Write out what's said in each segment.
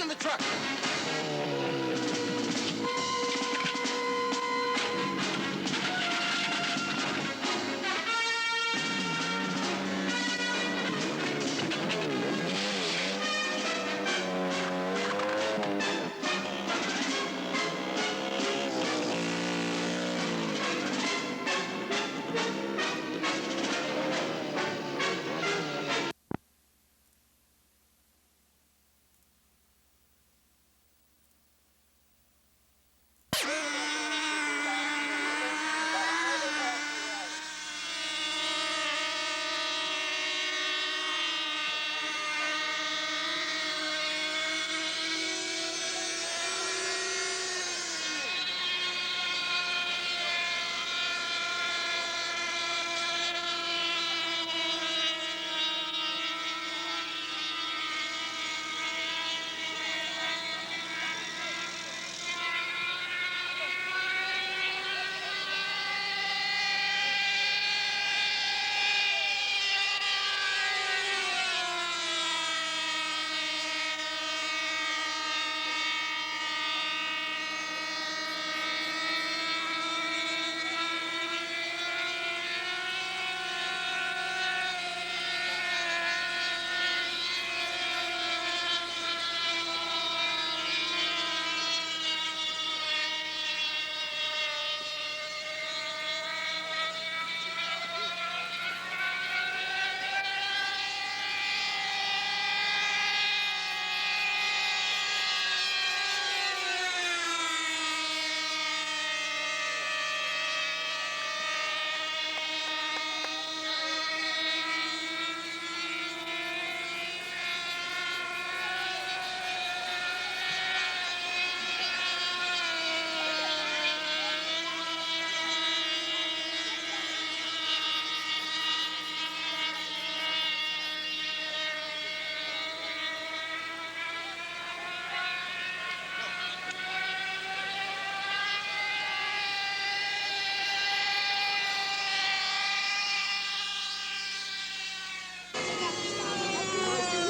In the truck.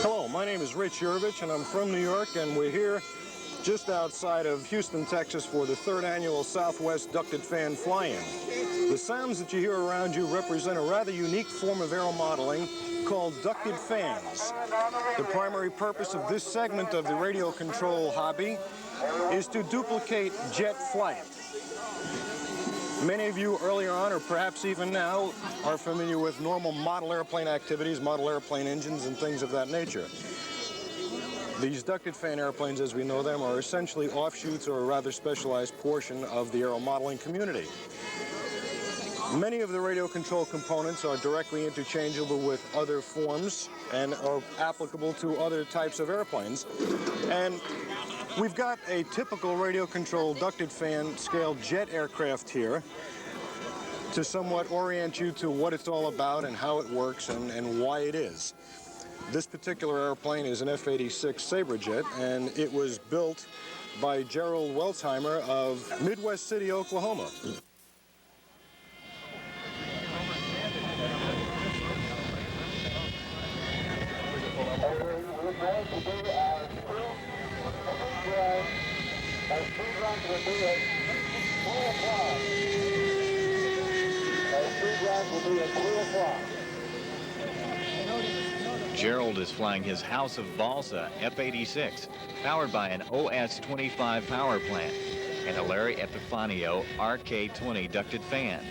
Hello, my name is Rich Yurvich, and I'm from New York, and we're here just outside of Houston, Texas for the 3rd annual Southwest Ducted Fan Fly-In. The sounds that you hear around you represent a rather unique form of aero modeling called ducted fans. The primary purpose of this segment of the radio control hobby is to duplicate jet flight. Many of you earlier on, or perhaps even now, are familiar with normal model airplane activities, model airplane engines, and things of that nature. These ducted fan airplanes, as we know them, are essentially offshoots or a rather specialized portion of the aero modeling community. Many of the radio control components are directly interchangeable with other forms and are applicable to other types of airplanes. And we've got a typical radio control ducted fan scale jet aircraft here to somewhat orient you to what it's all about and how it works and why it is. This particular airplane is an F-86 Sabre Jet, and it was built by Gerald Welsheimer of Midwest City, Oklahoma. Gerald is flying his House of Balsa F-86, powered by an OS-25 power plant and a Larry Epifanio RK-20 ducted fan.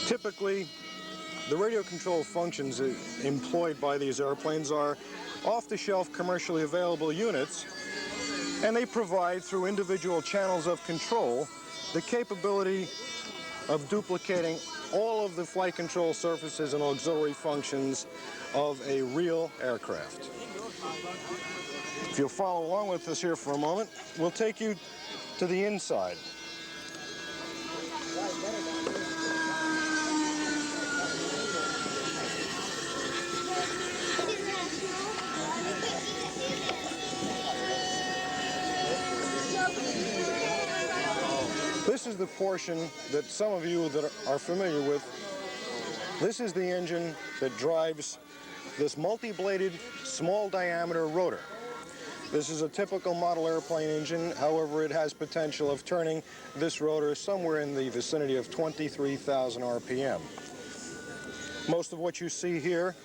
Typically, the radio control functions employed by these airplanes are off-the-shelf commercially available units, and they provide, through individual channels of control, the capability of duplicating all of the flight control surfaces and auxiliary functions of a real aircraft. If you'll follow along with us here for a moment, we'll take you to the inside. This is the portion that some of you that are familiar with. This is the engine that drives this multi-bladed, small diameter rotor. This is a typical model airplane engine. However, it has potential of turning this rotor somewhere in the vicinity of 23,000 RPM. Most of what you see here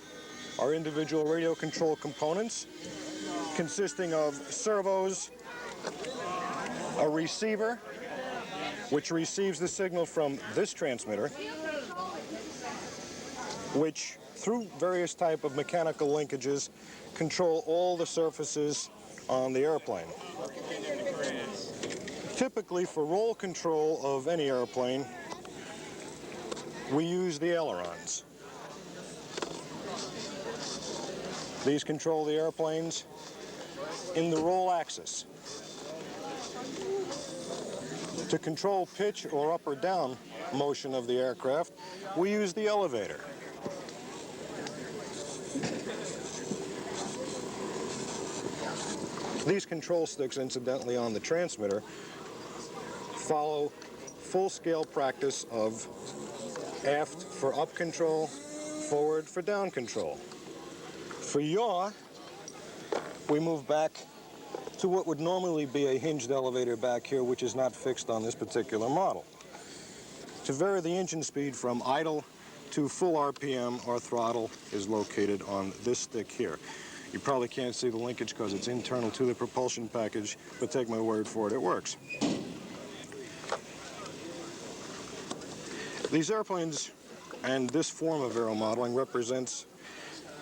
are individual radio control components consisting of servos, a receiver, which receives the signal from this transmitter, which, through various type of mechanical linkages, control all the surfaces on the airplane. Typically, for roll control of any airplane, we use the ailerons. These control the airplanes in the roll axis. To control pitch or up or down motion of the aircraft, we use the elevator. These control sticks, incidentally, on the transmitter follow full-scale practice of aft for up control, forward for down control. For yaw, we move back to what would normally be a hinged elevator back here, which is not fixed on this particular model. To vary the engine speed from idle to full RPM, our throttle is located on this stick here. You probably can't see the linkage because it's internal to the propulsion package, but take my word for it, it works. These airplanes And this form of aero modeling represents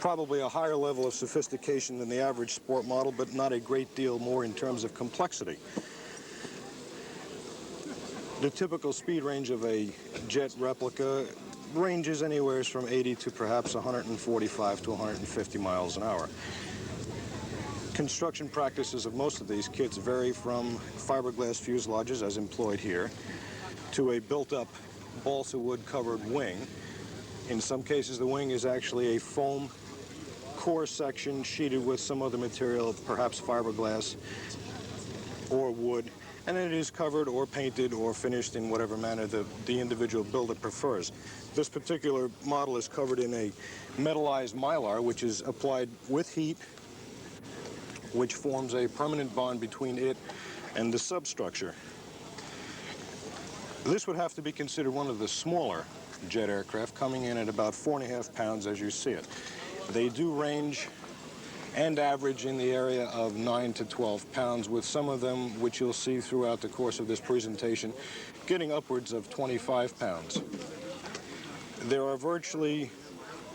probably a higher level of sophistication than the average sport model, but not a great deal more in terms of complexity. The typical speed range of a jet replica ranges anywhere from 80 to perhaps 145 to 150 miles an hour. Construction practices of most of these kits vary from fiberglass fuselages, as employed here, to a built-up balsa wood covered wing. In some cases, the wing is actually a foam core section sheeted with some other material, perhaps fiberglass or wood, and it is covered or painted or finished in whatever manner the individual builder prefers. This particular model is covered in a metallized mylar, which is applied with heat, which forms a permanent bond between it and the substructure. This would have to be considered one of the smaller jet aircraft, coming in at about 4.5 pounds as you see it. They do range and average in the area of 9 to 12 pounds, with some of them, which you'll see throughout the course of this presentation, getting upwards of 25 pounds. There are virtually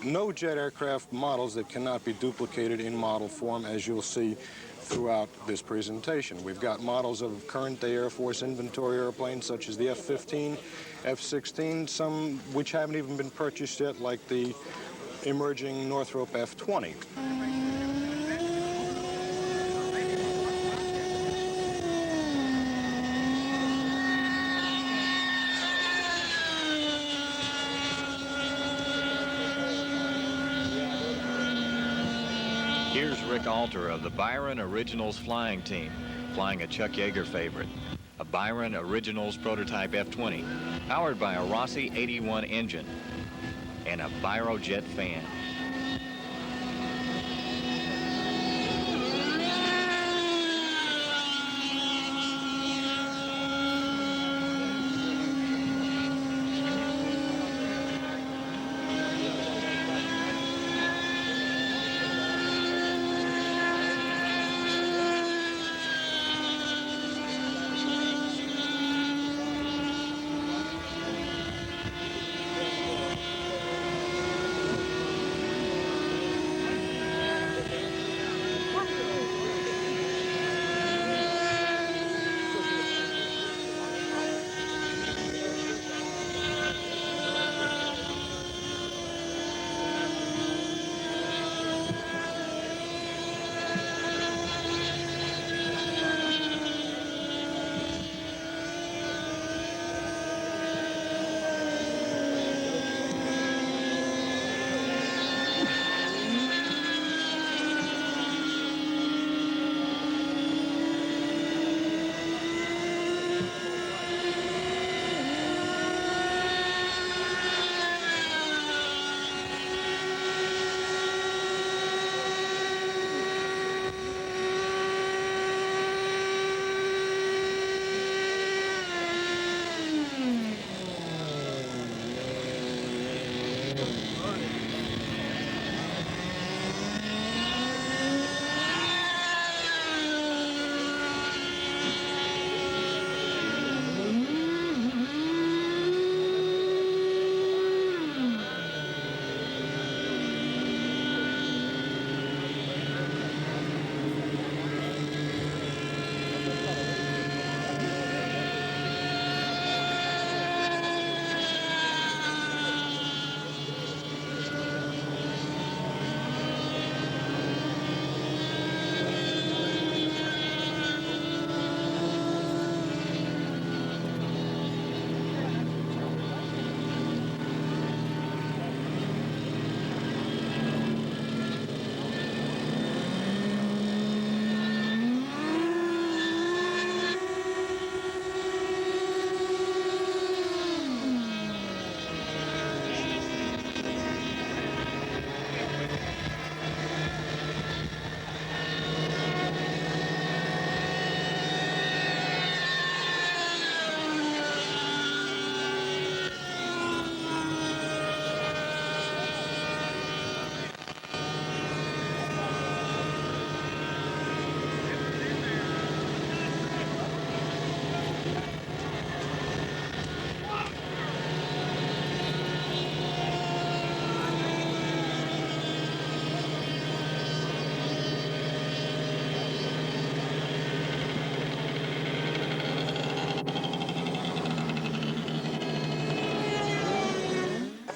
no jet aircraft models that cannot be duplicated in model form, as you'll see throughout this presentation. We've got models of current-day Air Force inventory airplanes, such as the F-15, F-16, some which haven't even been purchased yet, like the emerging Northrop F-20. Here's Rick Alter of the Byron Originals flying team, flying a Chuck Yeager favorite, a Byron Originals prototype F-20, powered by a Rossi 81 engine and a Byrojet fan.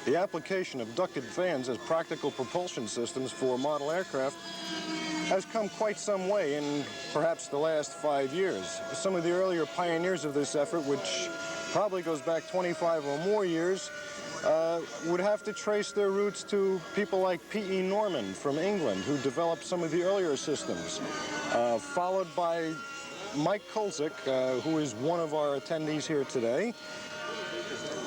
The application of ducted fans as practical propulsion systems for model aircraft has come quite some way in perhaps the last 5 years. Some of the earlier pioneers of this effort, which probably goes back 25 or more years, would have to trace their roots to people like P.E. Norman from England, who developed some of the earlier systems, followed by Mike Kulzik, who is one of our attendees here today,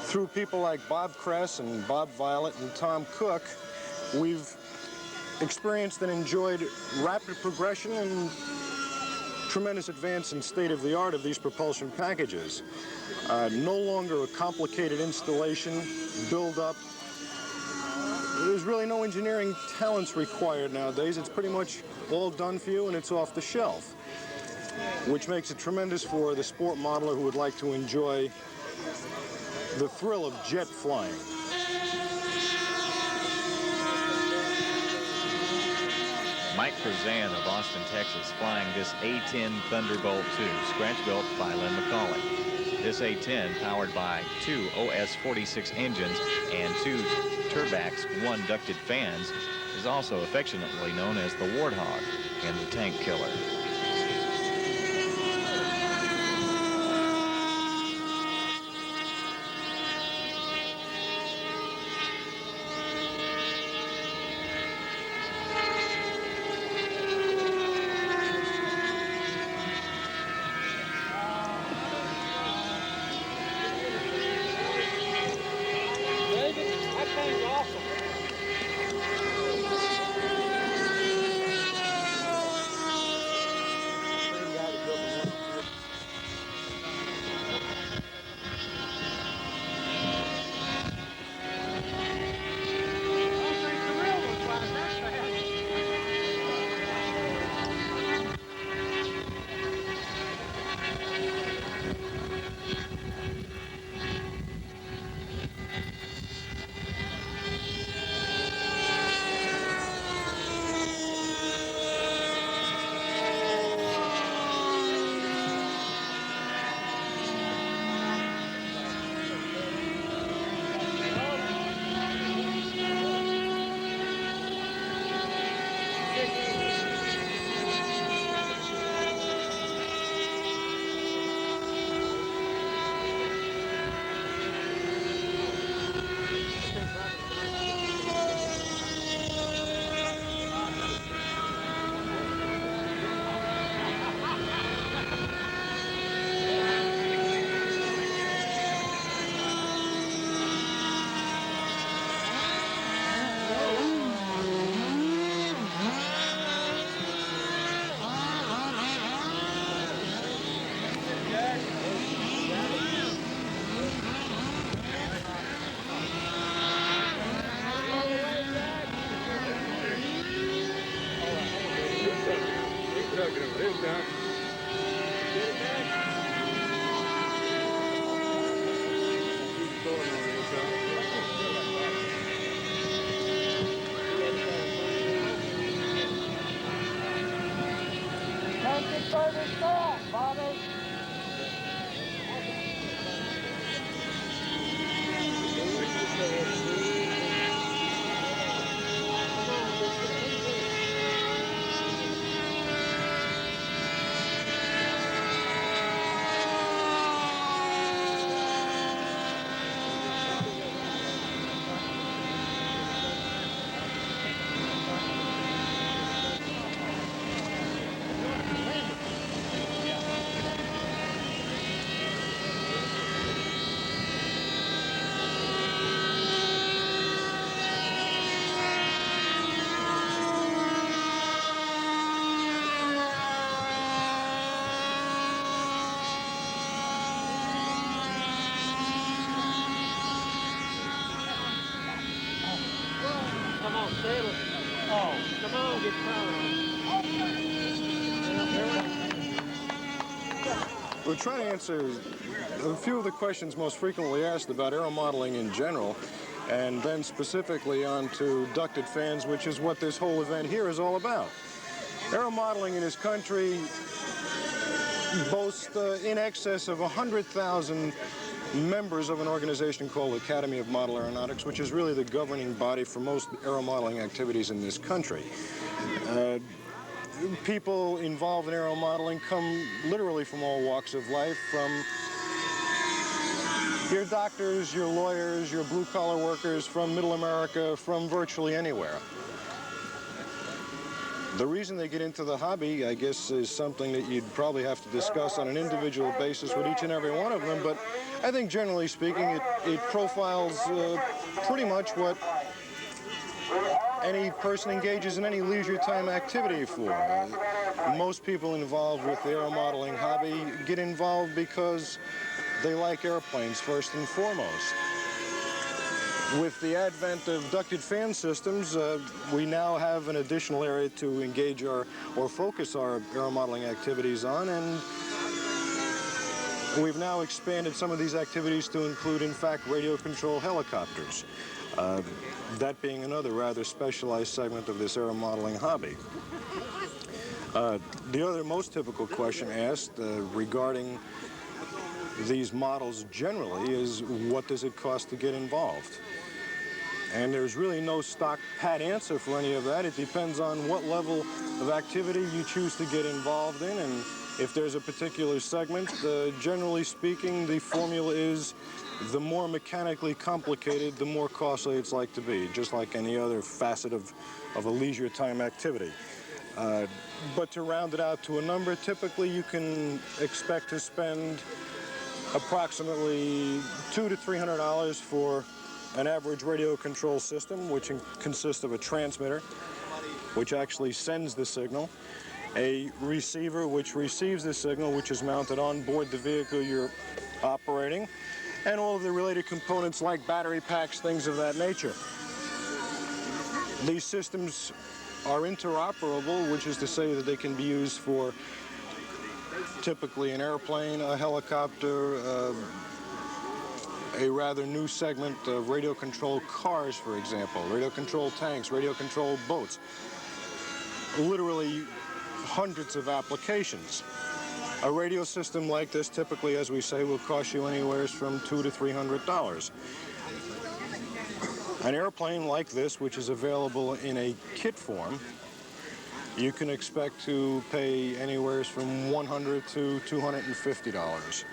through people like Bob Kress and Bob Violet and Tom Cook. We've experienced and enjoyed rapid progression and tremendous advance in state-of-the-art of these propulsion packages. No longer a complicated installation, build-up. There's really no engineering talents required nowadays. It's pretty much all done for you and it's off the shelf, which makes it tremendous for the sport modeler who would like to enjoy the thrill of jet flying. Mike Curzan of Austin, Texas, flying this A-10 Thunderbolt 2, scratch-built by Lynn McCauley. This A-10, powered by 2 OS-46 engines and 2 Turbax 1 ducted fans, is also affectionately known as the Warthog and the Tank Killer. We'll try to answer a few of the questions most frequently asked about aeromodeling in general, and then specifically onto ducted fans, which is what this whole event here is all about. Aeromodeling in this country boasts in excess of 100,000 members of an organization called Academy of Model Aeronautics, which is really the governing body for most aeromodeling activities in this country. People involved in aeromodeling come literally from all walks of life, from your doctors, your lawyers, your blue-collar workers, from Middle America, from virtually anywhere. The reason they get into the hobby, I guess, is something that you'd probably have to discuss on an individual basis with each and every one of them, but I think generally speaking, it profiles pretty much what any person engages in any leisure time activity for. Most people involved with the aeromodeling hobby get involved because they like airplanes first and foremost. With the advent of ducted fan systems, we now have an additional area to engage or focus our aeromodeling activities on, and we've now expanded some of these activities to include, in fact, radio control helicopters. That being another rather specialized segment of this aeromodeling hobby. The other most typical question asked regarding these models generally is, what does it cost to get involved? And there's really no stock pat answer for any of that. It depends on what level of activity you choose to get involved in, and if there's a particular segment, generally speaking, the formula is the more mechanically complicated, the more costly it's like to be, just like any other facet of a leisure time activity. But to round it out to a number, typically you can expect to spend approximately $200 to $300 for an average radio control system, which consists of a transmitter, which actually sends the signal, a receiver which receives the signal, which is mounted on board the vehicle you're operating, and all of the related components like battery packs, things of that nature. These systems are interoperable, which is to say that they can be used for typically an airplane, a helicopter, a rather new segment of radio-controlled cars, for example, radio-controlled tanks, radio-controlled boats. Literally hundreds of applications. A radio system like this, typically, as we say, will cost you anywhere from $200 to $300. An airplane like this, which is available in a kit form, you can expect to pay anywhere from $100 to $250.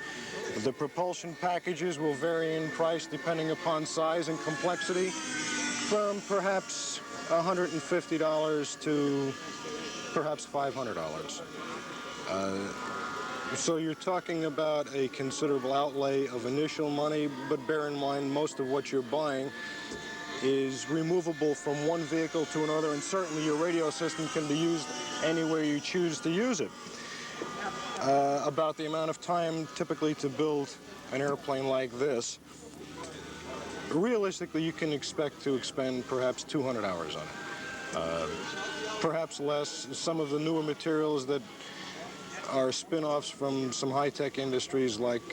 The propulsion packages will vary in price depending upon size and complexity, from perhaps $150 to perhaps $500. So you're talking about a considerable outlay of initial money, but bear in mind most of what you're buying is removable from one vehicle to another, and certainly your radio system can be used anywhere you choose to use it. About the amount of time typically to build an airplane like this, realistically you can expect to expend perhaps 200 hours on it. Perhaps less. Some of the newer materials that are spin-offs from some high-tech industries like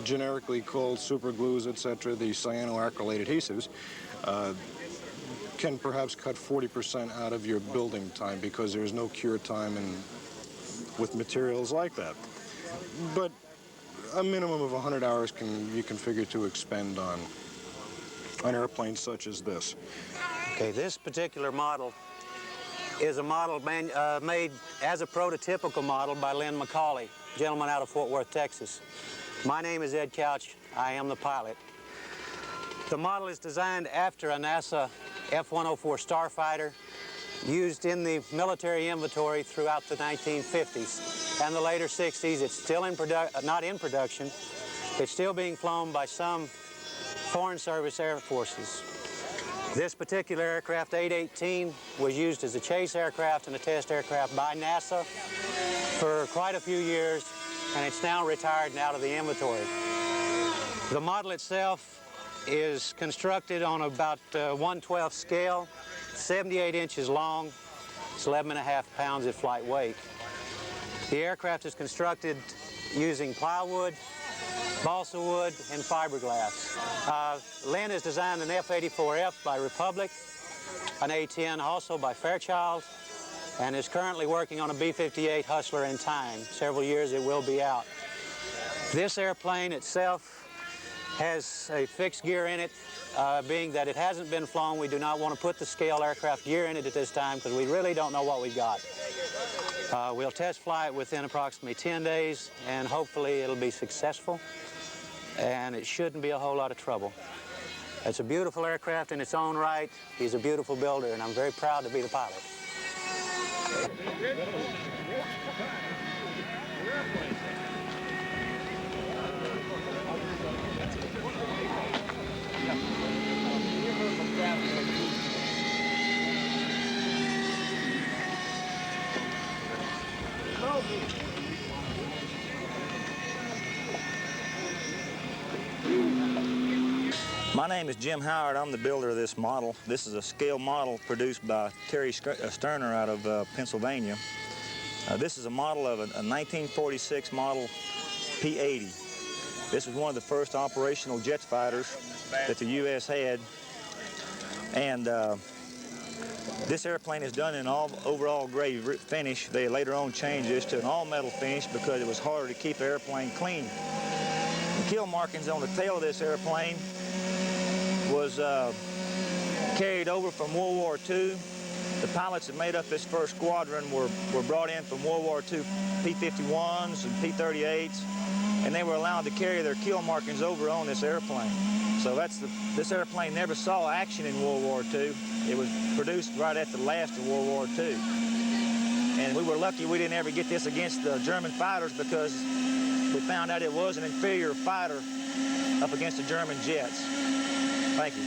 generically called superglues, etc., the cyanoacrylate adhesives, can perhaps cut 40% out of your building time because there's no cure time with materials like that. But a minimum of 100 hours you can figure to expend on an airplane such as this. Okay, this particular model is a model made as a prototypical model by Lynn McCauley, gentleman out of Fort Worth, Texas. My name is Ed Couch. I am the pilot. The model is designed after a NASA F-104 starfighter used in the military inventory throughout the 1950s and the later 60s. It's still not in production. It's still being flown by some Foreign Service Air Forces. This particular aircraft, 818, was used as a chase aircraft and a test aircraft by NASA for quite a few years, and it's now retired and out of the inventory. The model itself is constructed on about 1/12 scale, 78 inches long. It's 11.5 pounds at flight weight. The aircraft is constructed using plywood, balsa wood, and fiberglass. Lynn has designed an F-84F by Republic, an A-10 also by Fairchild, and is currently working on a B-58 Hustler in time. Several years it will be out. This airplane itself has a fixed gear in it. Being that it hasn't been flown, we do not want to put the scale aircraft gear in it at this time because we really don't know what we've got. We'll test fly it within approximately 10 days, and hopefully it'll be successful, and it shouldn't be a whole lot of trouble. It's a beautiful aircraft in its own right. He's a beautiful builder, and I'm very proud to be the pilot. My name is Jim Howard. I'm the builder of this model. This is a scale model produced by Terry Sterner out of Pennsylvania. This is a model of a 1946 model P-80. This was one of the first operational jet fighters that the U.S. had. And this airplane is done in all overall gray finish. They later on changed this to an all-metal finish because it was harder to keep the airplane clean. The kill markings on the tail of this airplane was carried over from World War II. The pilots that made up this first squadron were brought in from World War II P-51s and P-38s, and they were allowed to carry their kill markings over on this airplane. So this airplane never saw action in World War II. It was produced right at the last of World War II. And we were lucky we didn't ever get this against the German fighters because we found out it was an inferior fighter up against the German jets. Thank you.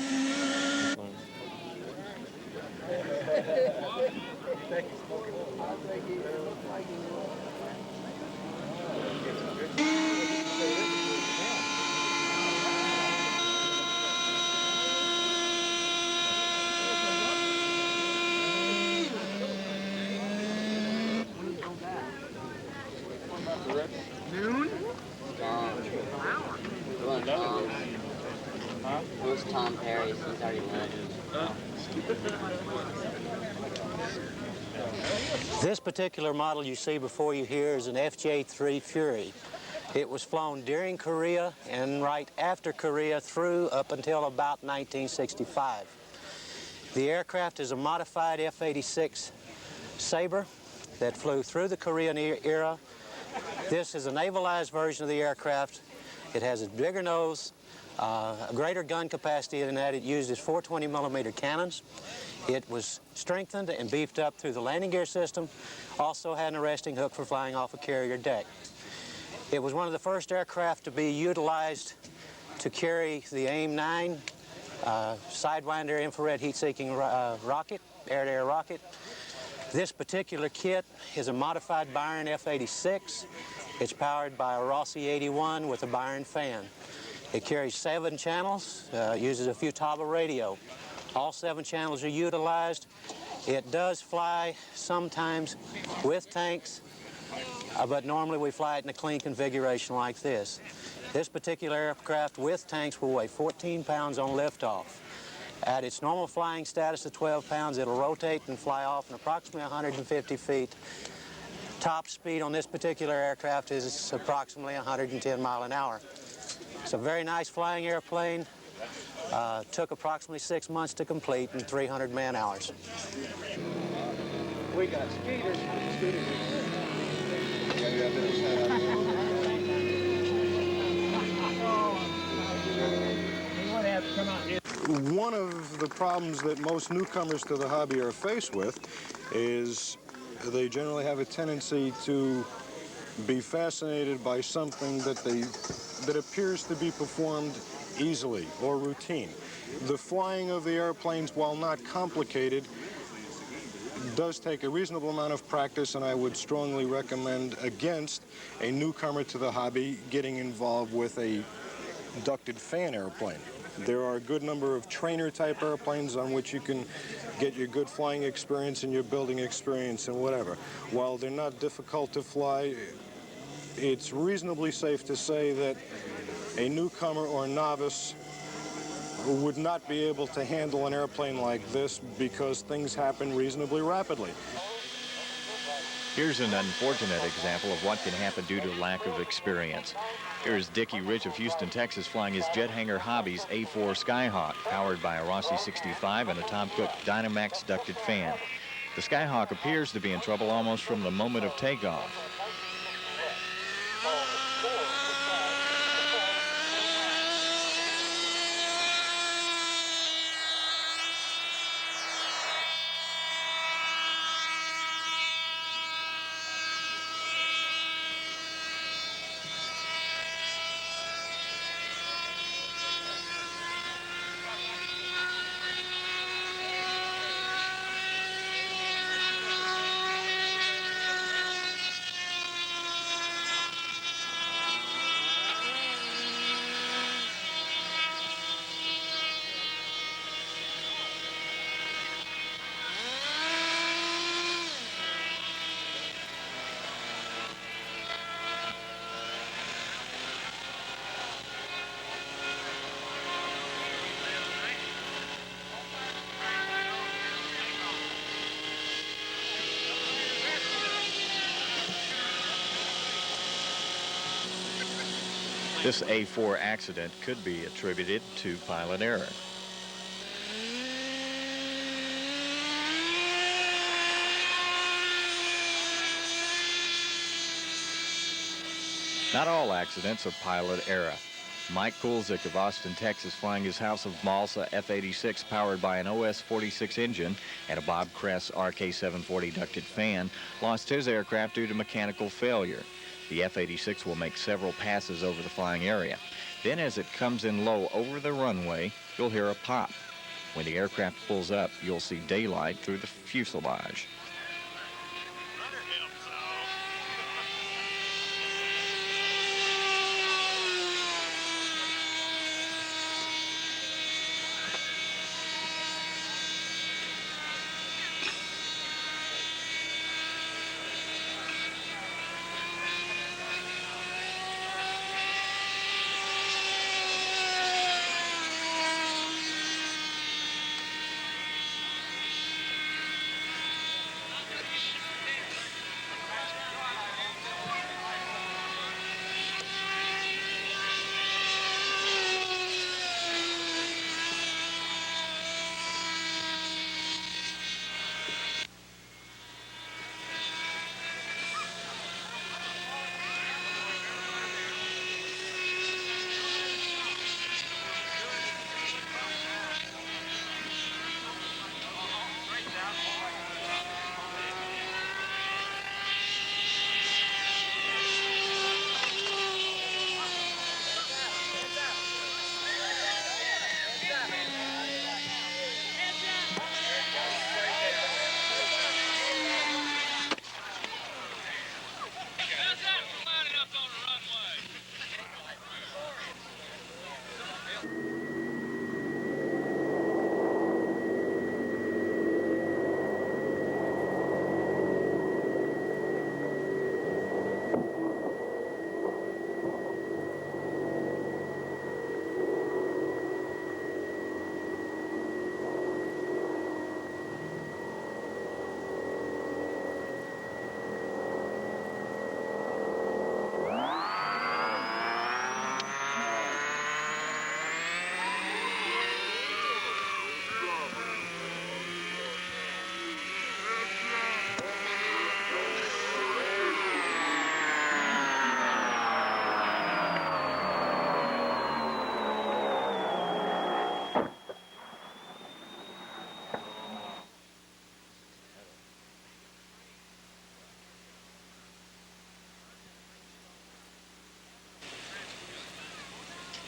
Who's Tom Perry? He's already won. This particular model you see before you here is an Fj3 Fury. It was flown during Korea and right after Korea through up until about 1965. The aircraft is a modified F-86 Sabre that flew through the Korean era. This is a navalized version of the aircraft. It has a bigger nose, a greater gun capacity in that it uses 420mm cannons. It was strengthened and beefed up through the landing gear system. Also had an arresting hook for flying off a carrier deck. It was one of the first aircraft to be utilized to carry the AIM-9 Sidewinder infrared heat-seeking rocket, air-to-air rocket. This particular kit is a modified Byron F-86. It's powered by a Rossi 81 with a Byron fan. It carries 7 channels, uses a Futaba radio. All 7 channels are utilized. It does fly sometimes with tanks, but normally we fly it in a clean configuration like this. This particular aircraft with tanks will weigh 14 pounds on liftoff. At its normal flying status of 12 pounds, it'll rotate and fly off in approximately 150 feet. Top speed on this particular aircraft is approximately 110 miles an hour. It's a very nice flying airplane. Took approximately 6 months to complete and 300 man-hours. We got Skeeters. One of the problems that most newcomers to the hobby are faced with is they generally have a tendency to be fascinated by something that appears to be performed easily or routine. The flying of the airplanes, while not complicated, does take a reasonable amount of practice, and I would strongly recommend against a newcomer to the hobby getting involved with a ducted fan airplane. There are a good number of trainer-type airplanes on which you can get your good flying experience and your building experience and whatever. While they're not difficult to fly, it's reasonably safe to say that a newcomer or novice would not be able to handle an airplane like this because things happen reasonably rapidly. Here's an unfortunate example of what can happen due to lack of experience. Here's Dickie Rich of Houston, Texas, flying his jet hanger Hobbies A4 Skyhawk, powered by a Rossi 65 and a Tom Cook Dynamax ducted fan. The Skyhawk appears to be in trouble almost from the moment of takeoff. This A4 accident could be attributed to pilot error. Not all accidents are pilot error. Mike Kulzik of Austin, Texas, flying his House of Balsa F-86 powered by an OS-46 engine and a Bob Kress RK-740 ducted fan, lost his aircraft due to mechanical failure. The F-86 will make several passes over the flying area. Then as it comes in low over the runway, you'll hear a pop. When the aircraft pulls up, you'll see daylight through the fuselage.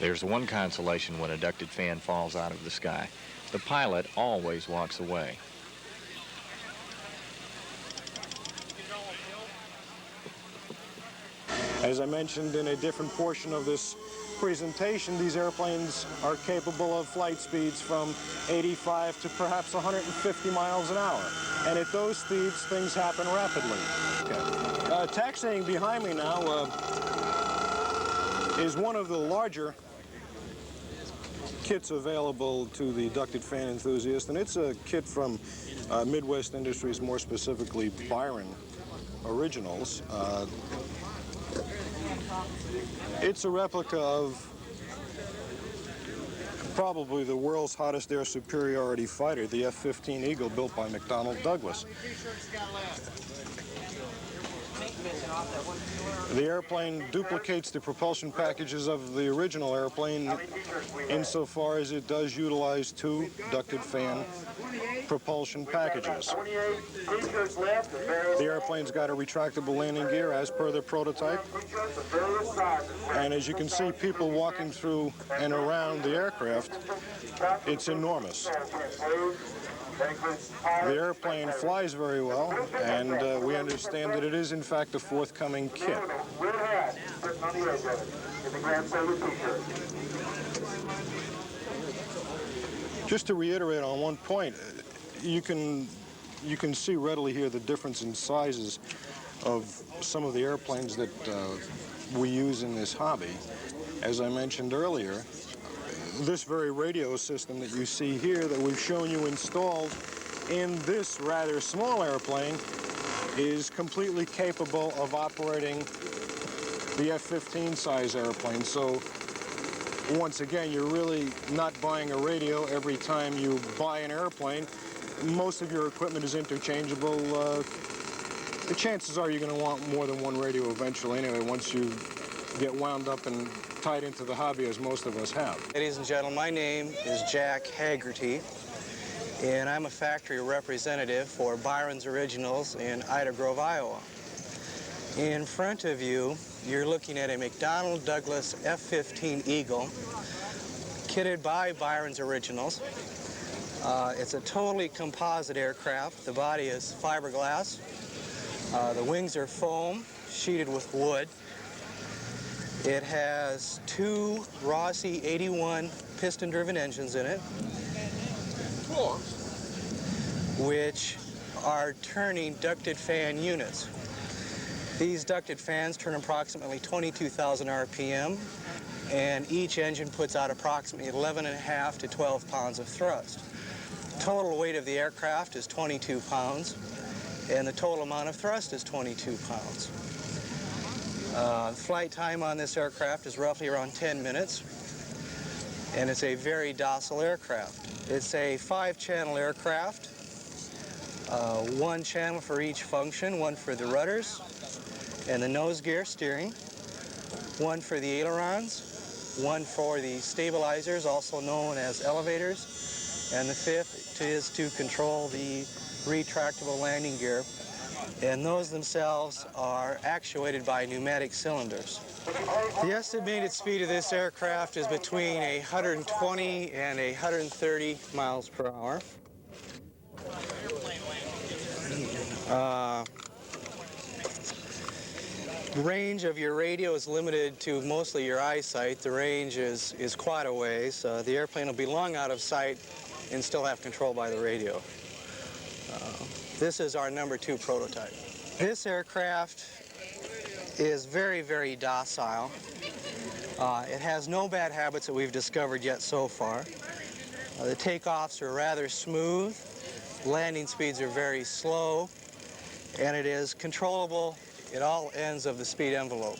There's one consolation when a ducted fan falls out of the sky. The pilot always walks away. As I mentioned in a different portion of this presentation, these airplanes are capable of flight speeds from 85 to perhaps 150 miles an hour. And at those speeds, things happen rapidly. Okay. Taxiing behind me now is one of the larger kits available to the ducted fan enthusiast, and it's a kit from Midwest Industries, more specifically Byron. originals. It's a replica of probably the world's hottest air superiority fighter, the F-15 Eagle, built by McDonnell Douglas. The airplane duplicates the propulsion packages of the original airplane insofar as it does utilize two ducted fan propulsion packages. The airplane's got a retractable landing gear as per the prototype. And as you can see people walking through and around the aircraft, it's enormous. The airplane flies very well, and we understand that it is in fact a forthcoming kit. Just to reiterate on one point, you can see readily here the difference in sizes of some of the airplanes that we use in this hobby. As I mentioned earlier, this very radio system that you see here that we've shown you installed in this rather small airplane is completely capable of operating the F-15 size airplane. So once again, you're really not buying a radio every time you buy an airplane. Most of your equipment is interchangeable. The chances are you're going to want more than one radio eventually anyway, once you get wound up and tied into the hobby, as most of us have. Ladies and gentlemen, my name is Jack Haggerty, and I'm a factory representative for Byron's Originals in Ida Grove, Iowa. In front of you, you're looking at a McDonnell Douglas F-15 Eagle, kitted by Byron's Originals. It's a totally composite aircraft. The body is fiberglass. The wings are foam, sheeted with wood. It has two Rossi 81 piston-driven engines in it, which are turning ducted fan units. These ducted fans turn approximately 22,000 RPM, and each engine puts out approximately 11.5 to 12 pounds of thrust. Total weight of the aircraft is 22 pounds, and the total amount of thrust is 22 pounds. Flight time on this aircraft is roughly around 10 minutes, and it's a very docile aircraft. It's a 5-channel aircraft, one channel for each function, one for the rudders and the nose gear steering, one for the ailerons, one for the stabilizers, also known as elevators, and the fifth is to control the retractable landing gear. And those themselves are actuated by pneumatic cylinders. The estimated speed of this aircraft is between 120 and 130 miles per hour. The range of your radio is limited to mostly your eyesight. The range is quite a ways. The airplane will be long out of sight and still have control by the radio. This is our number 2 prototype. This aircraft is very, very docile. It has no bad habits that we've discovered yet so far. The takeoffs are rather smooth, landing speeds are very slow, and it is controllable at all ends of the speed envelope.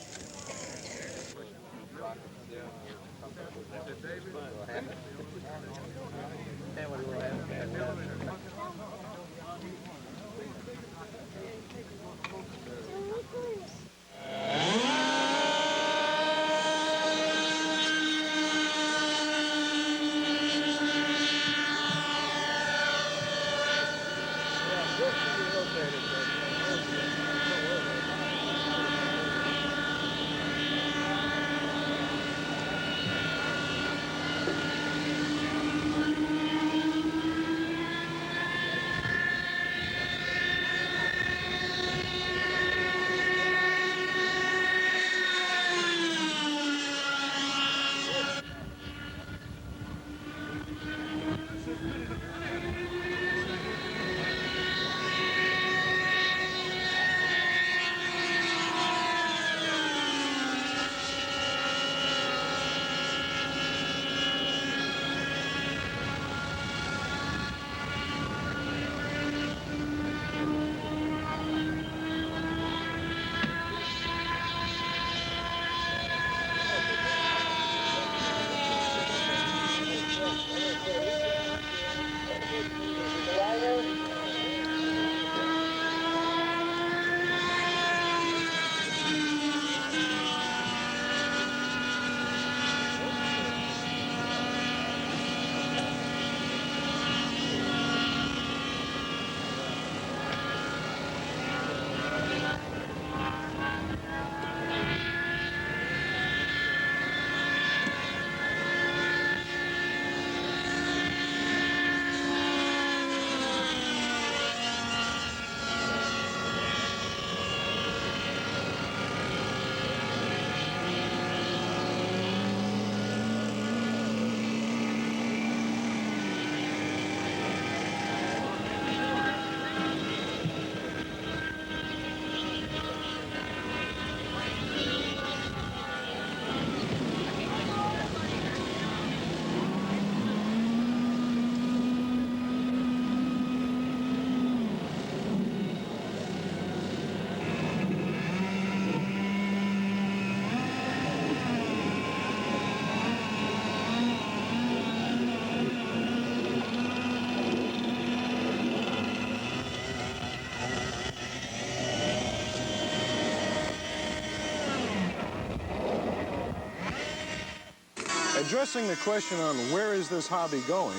addressing the question on where is this hobby going,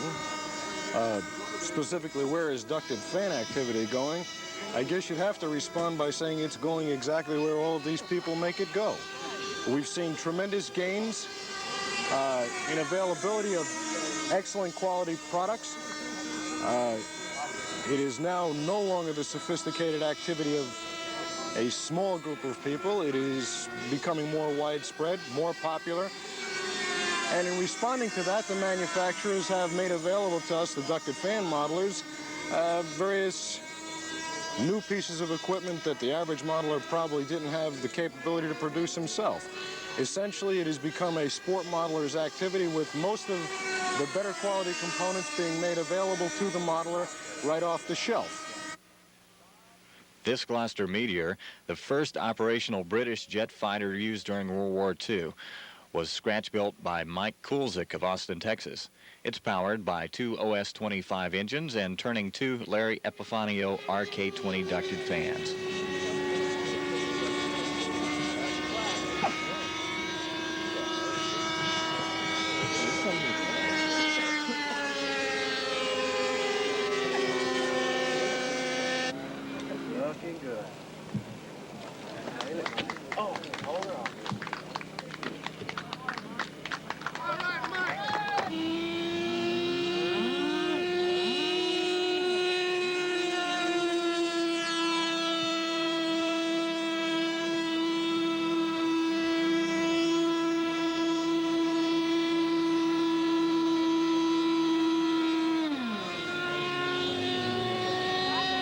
specifically where is ducted fan activity going, I guess you'd have to respond by saying it's going exactly where all of these people make it go. We've seen tremendous gains in availability of excellent quality products. It is now no longer the sophisticated activity of a small group of people. It is becoming more widespread, more popular. And in responding to that, the manufacturers have made available to us, the ducted fan modelers, various new pieces of equipment that the average modeler probably didn't have the capability to produce himself. Essentially, it has become a sport modeler's activity, with most of the better quality components being made available to the modeler right off the shelf. This Gloucester Meteor, the first operational British jet fighter used during World War II, was scratch-built by Mike Kulzik of Austin, Texas. It's powered by two OS-25 engines and turning two Larry Epifanio RK-20 ducted fans. Looking good. Oh, hold on.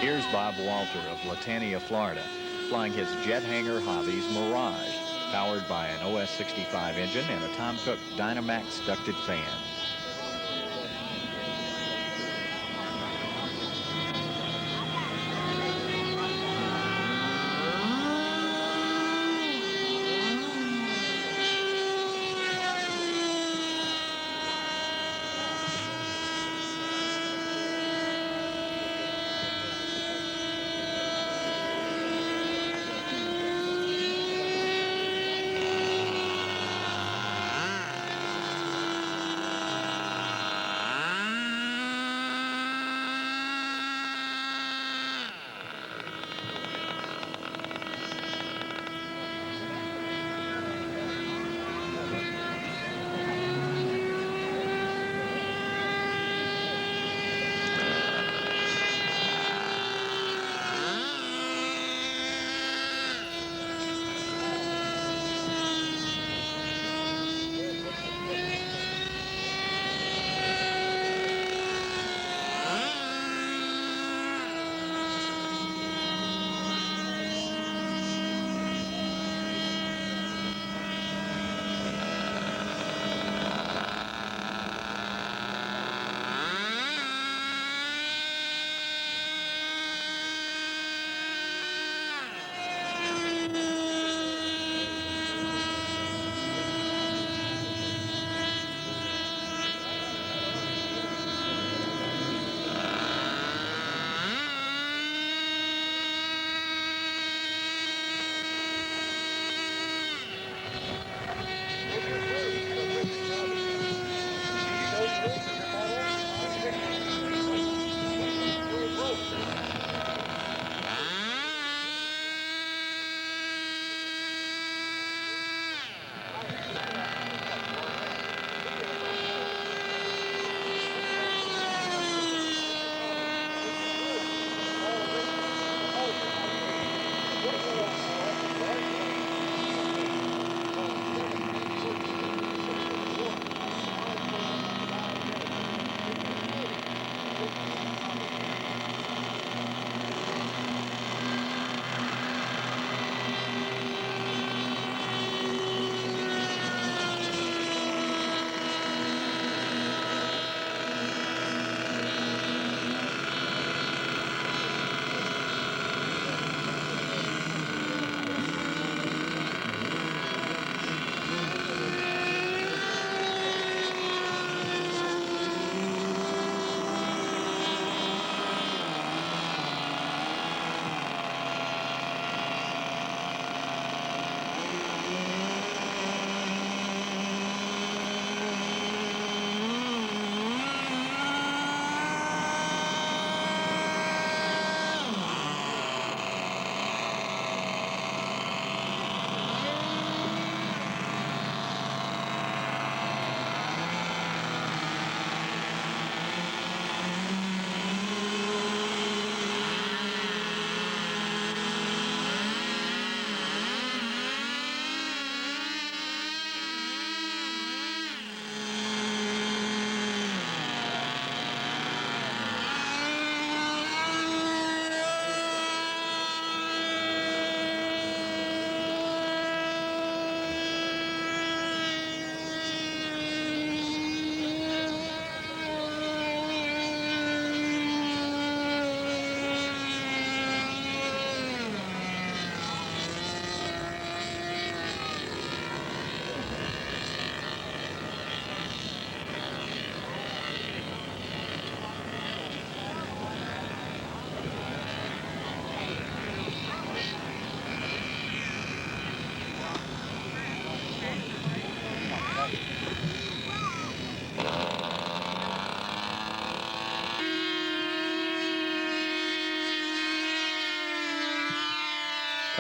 Here's Bob Walter of Latania, Florida, flying his jet hangar hobbies Mirage, powered by an OS-65 engine and a Tom Cook Dynamax ducted fan.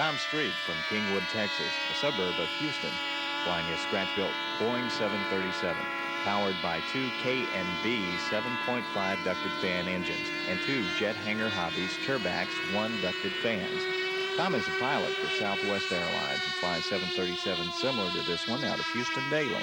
Tom Street from Kingwood, Texas, a suburb of Houston, flying a scratch-built Boeing 737, powered by two K&B 7.5 ducted fan engines and two jet hangar Hobbies Turbax 1 ducted fans. Tom is a pilot for Southwest Airlines and flies 737 similar to this one out of Houston daily.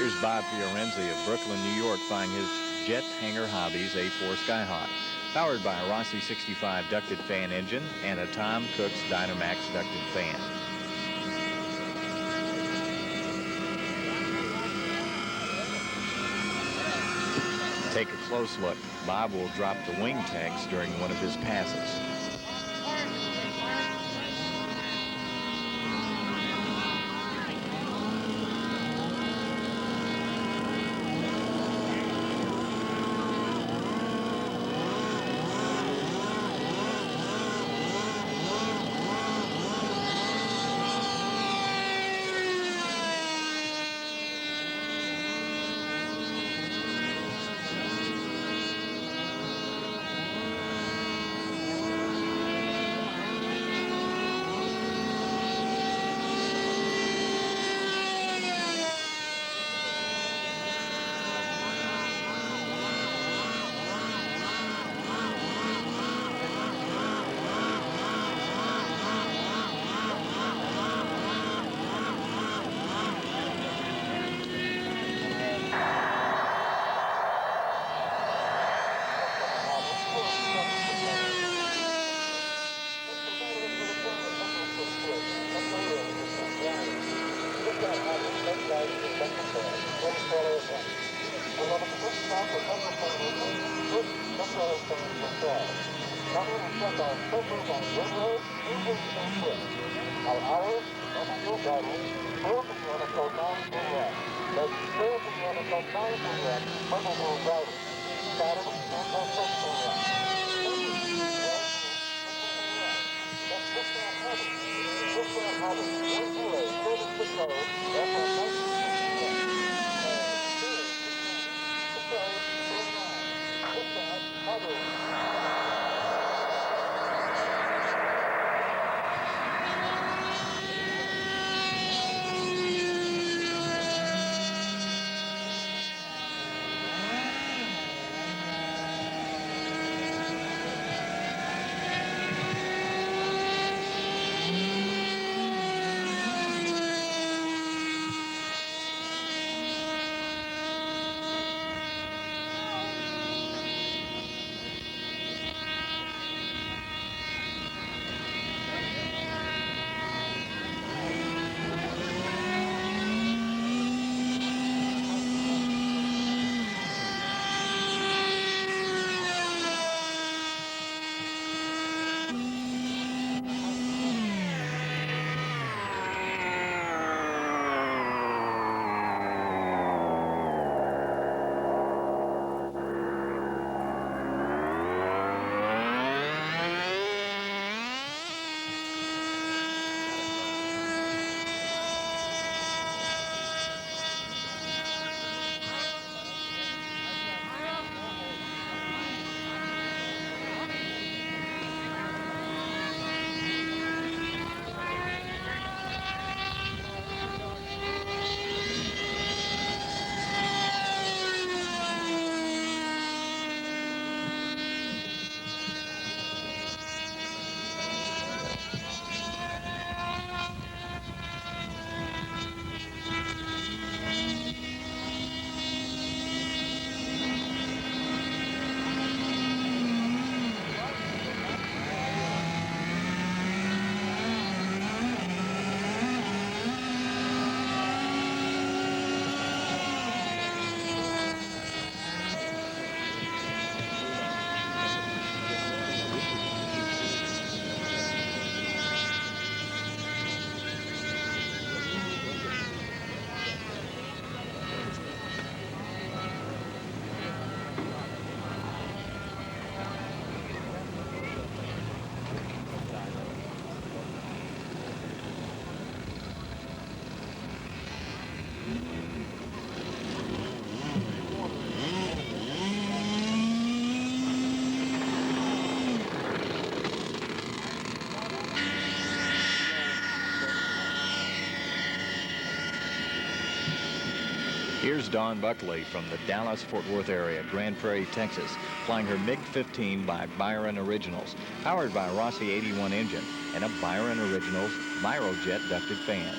Here's Bob Fiorenzi of Brooklyn, New York, flying his jet hangar Hobbies A4 Skyhawk, powered by a Rossi 65 ducted fan engine and a Tom Cook's Dynamax ducted fan. Take a close look. Bob will drop the wing tags during one of his passes. Here's Dawn Buckley from the Dallas-Fort Worth area, Grand Prairie, Texas, flying her MiG-15 by Byron Originals, powered by a Rossi 81 engine and a Byron Originals Fj3 Jet ducted fan.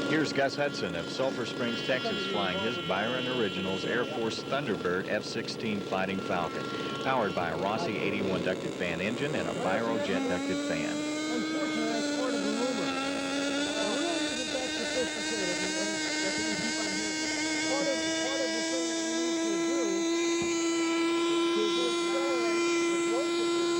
Here's Gus Hudson of Sulphur Springs, Texas, flying his Byron Originals Air Force Thunderbird F-16 Fighting Falcon, powered by a Rossi 81 ducted fan engine and a Fj3 Jet ducted fan. Unfortunately, that's part of the rumor. It really isn't that sophisticated. That's what we keep on hearing. Part of the thing we need to do to accelerate the growth of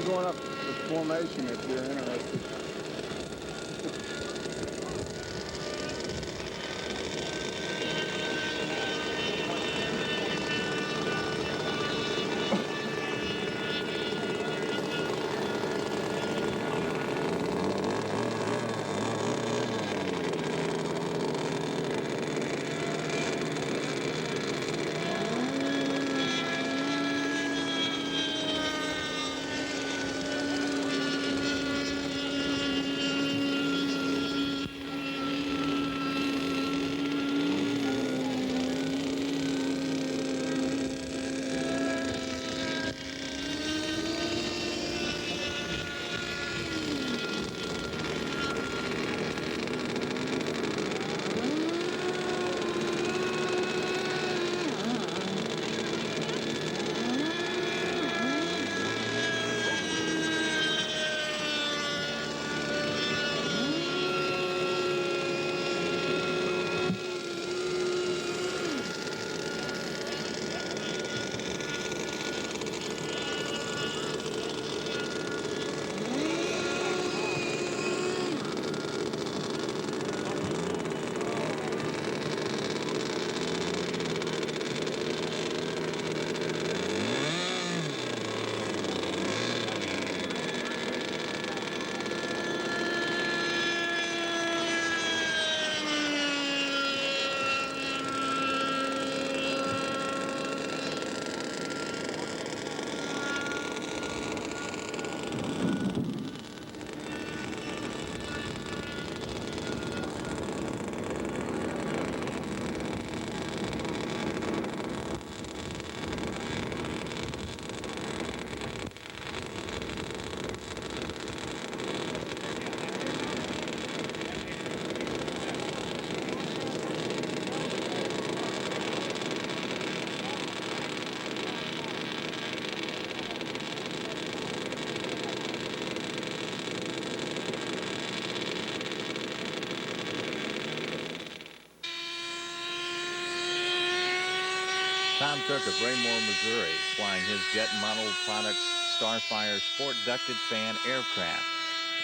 going up the formation if you're interested. Tom Cook of Raymore, Missouri, flying his jet model products Starfire Sport Ducted Fan aircraft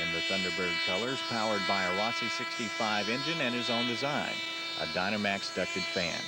in the Thunderbird colors, powered by a Rossi 65 engine and his own design, a Dynamax ducted fan.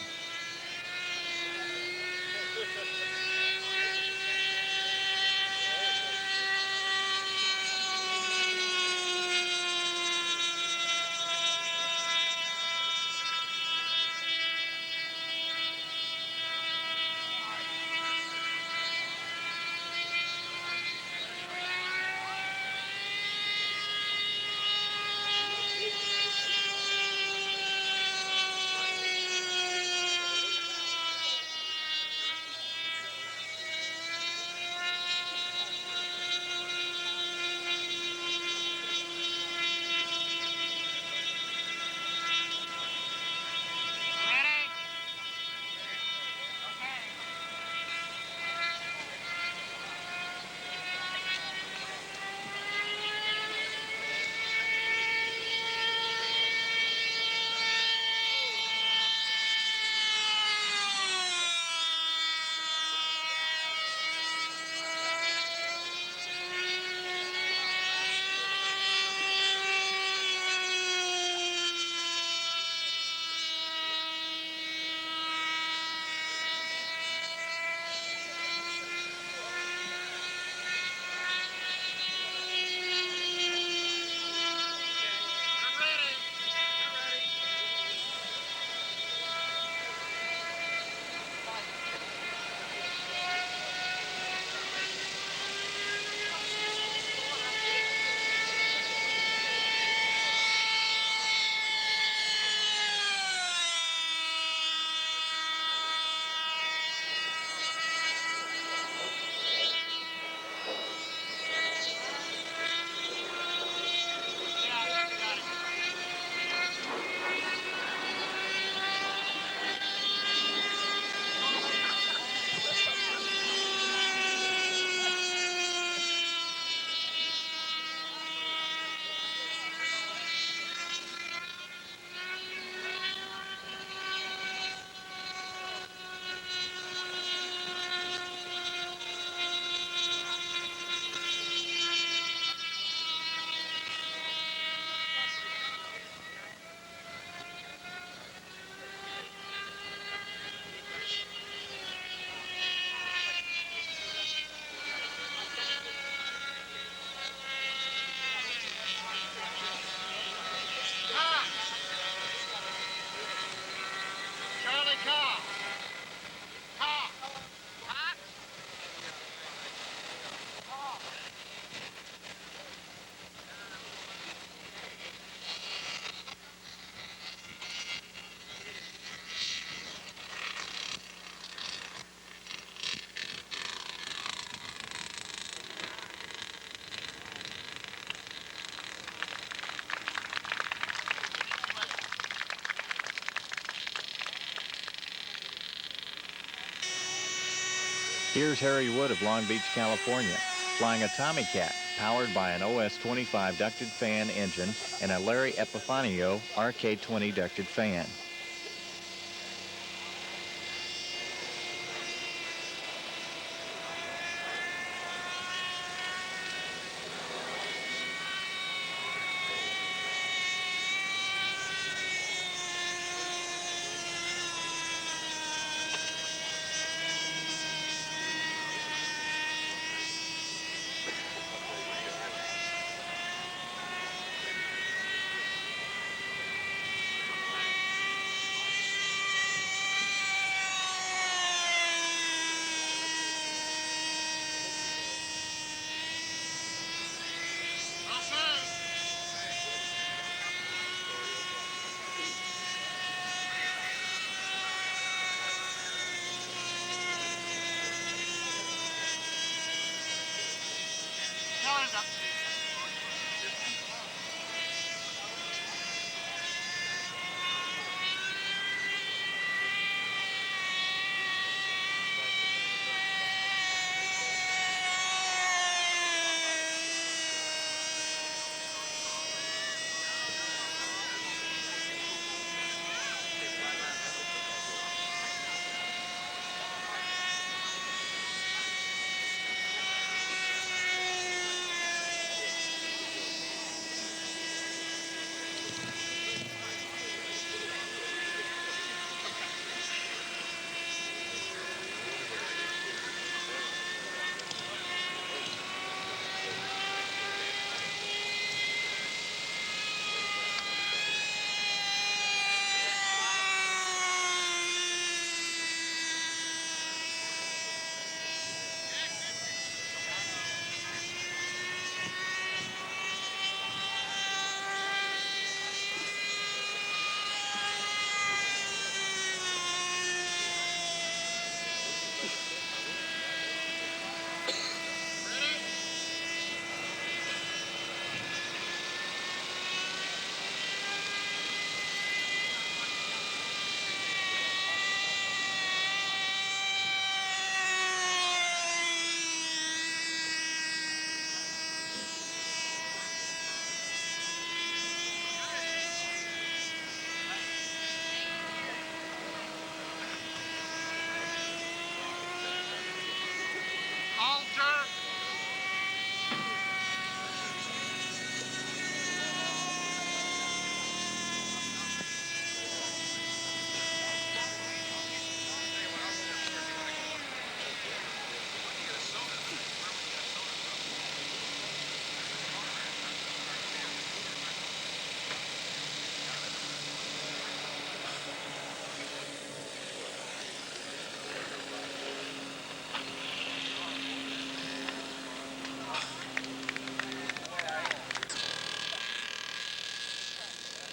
Here's Harry Wood of Long Beach, California, flying a Tommy Cat powered by an OS-25 ducted fan engine and a Larry Epifanio RK-20 ducted fan.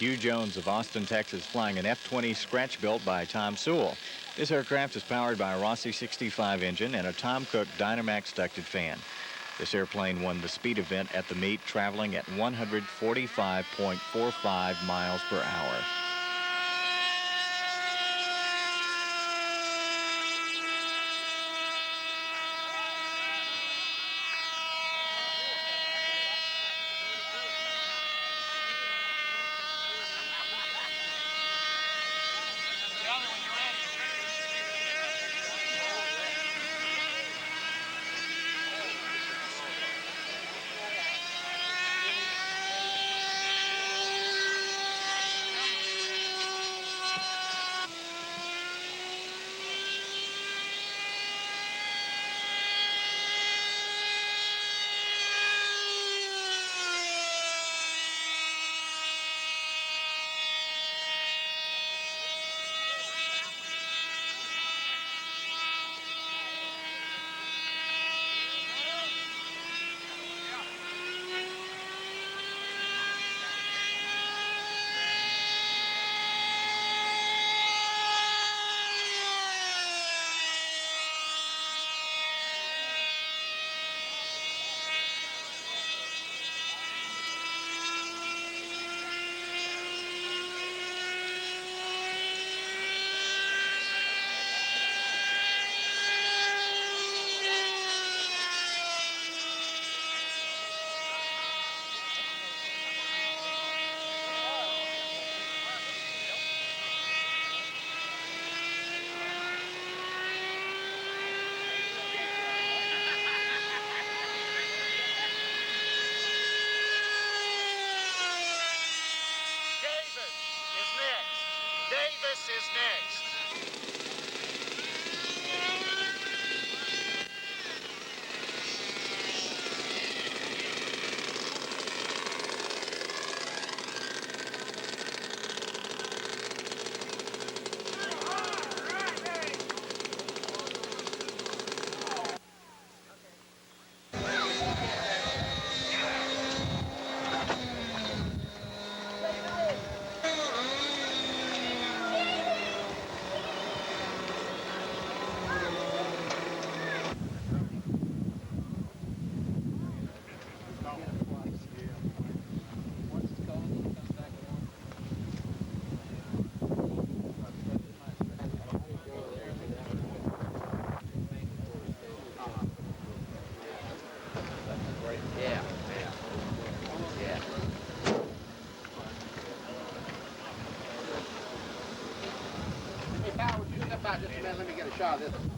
Hugh Jones of Austin, Texas, flying an F-20 scratch built by Tom Sewell. This aircraft is powered by a Rossi 65 engine and a Tom Cook Dynamax ducted fan. This airplane won the speed event at the meet, traveling at 145.45 miles per hour. This is next. Just a minute, let me get a shot of this.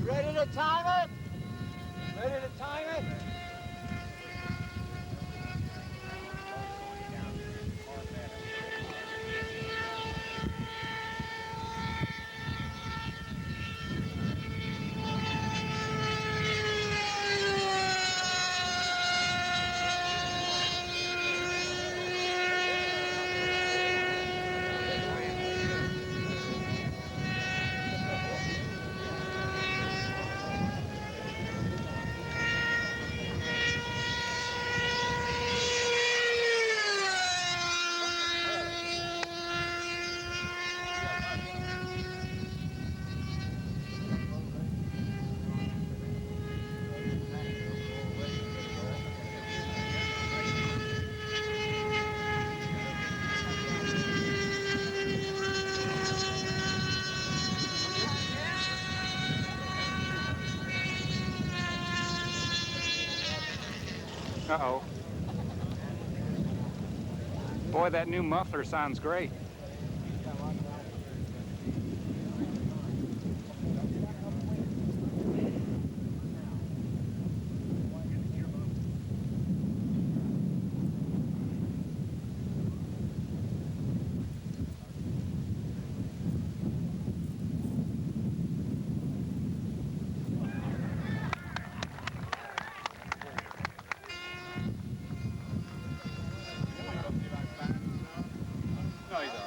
Ready to time it? Ready to time it? Uh-oh. Boy, that new muffler sounds great. No, he's all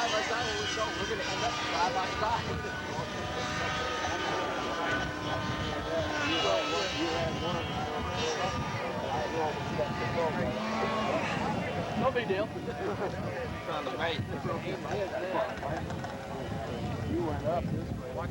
side by side when we go, we're going to end up side by side. No big deal. Trying to mate. You went up this way. Watch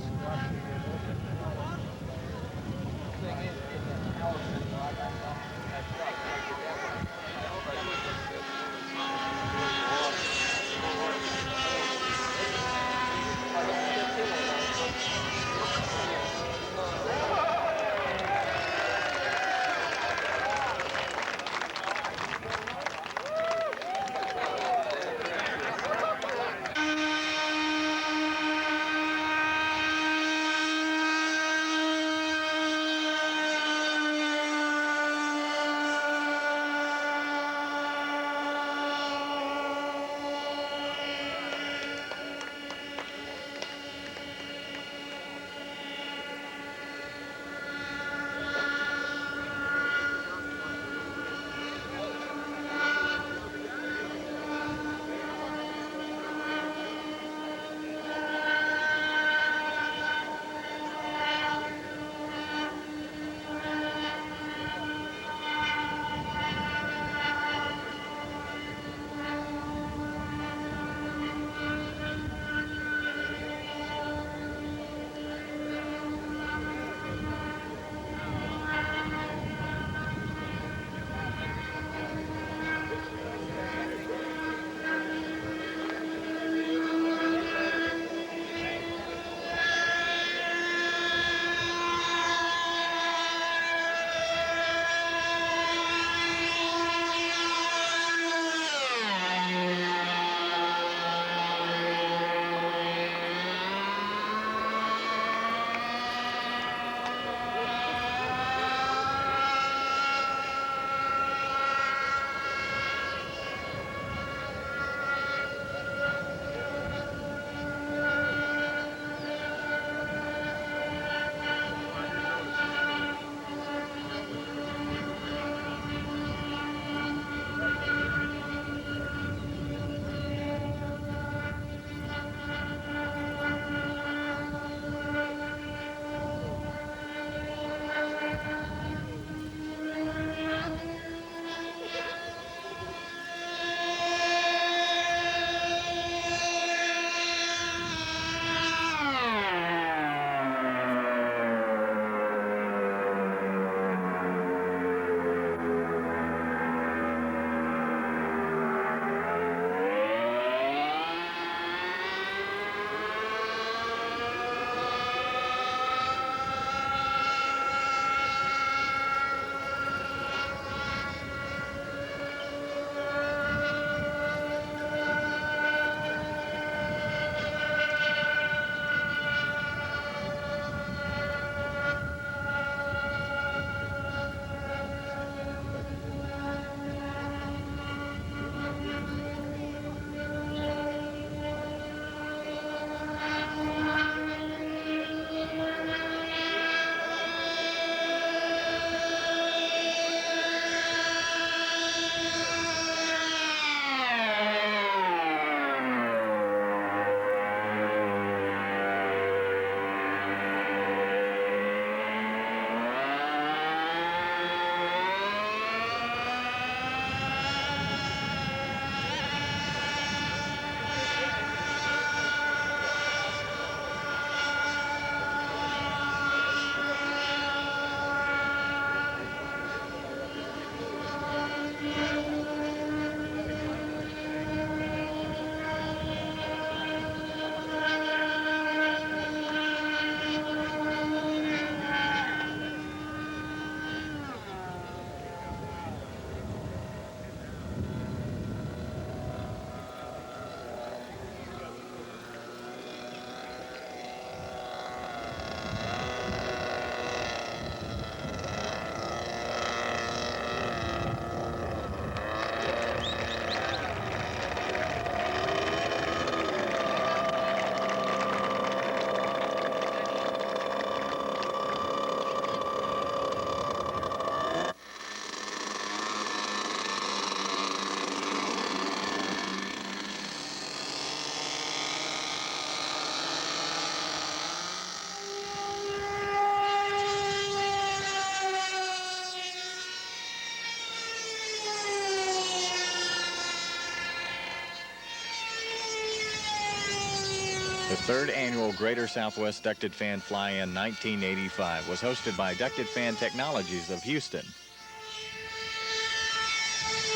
The third annual Greater Southwest Ducted Fan Fly-In 1985 was hosted by Ducted Fan Technologies of Houston.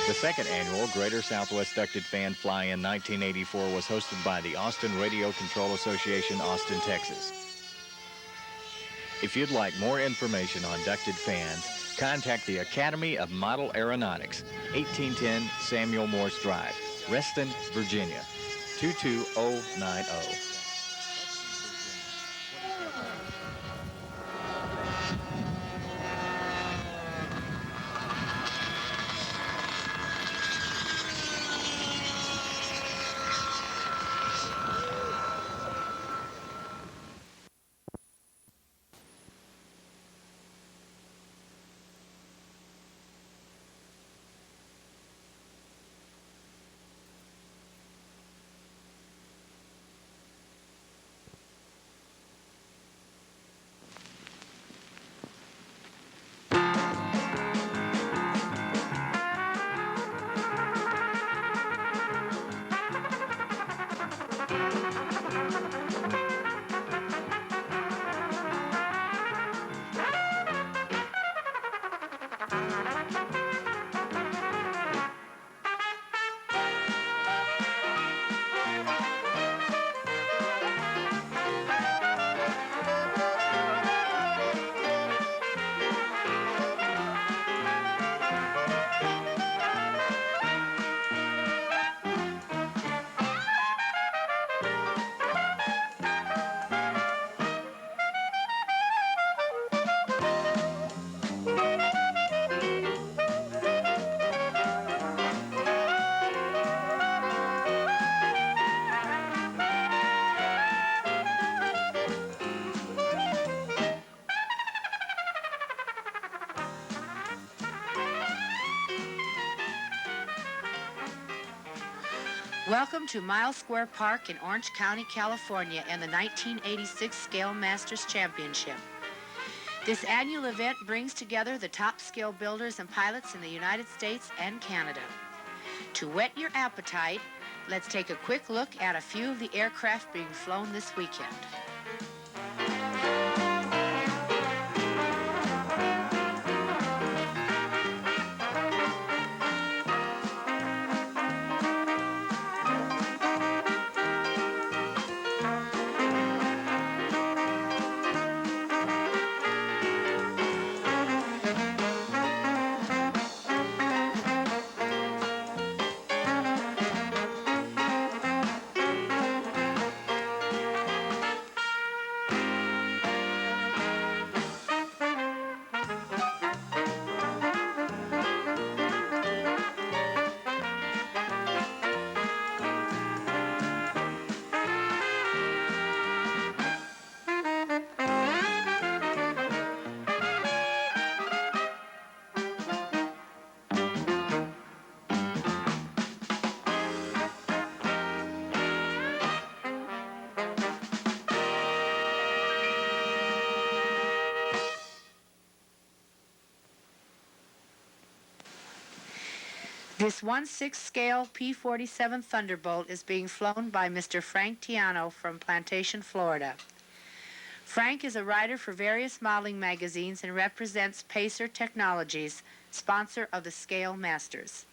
The second annual Greater Southwest Ducted Fan Fly-In 1984 was hosted by the Austin Radio Control Association, Austin, Texas. If you'd like more information on ducted fans, contact the Academy of Model Aeronautics, 1810 Samuel Morse Drive, Reston, Virginia, 22090. Welcome to Miles Square Park in Orange County, California, and the 1986 Scale Masters Championship. This annual event brings together the top scale builders and pilots in the United States and Canada. To whet your appetite, let's take a quick look at a few of the aircraft being flown this weekend. This 1/6 scale P-47 Thunderbolt is being flown by Mr. Frank Tiano from Plantation, Florida. Frank is a writer for various modeling magazines and represents Pacer Technologies, sponsor of the Scale Masters.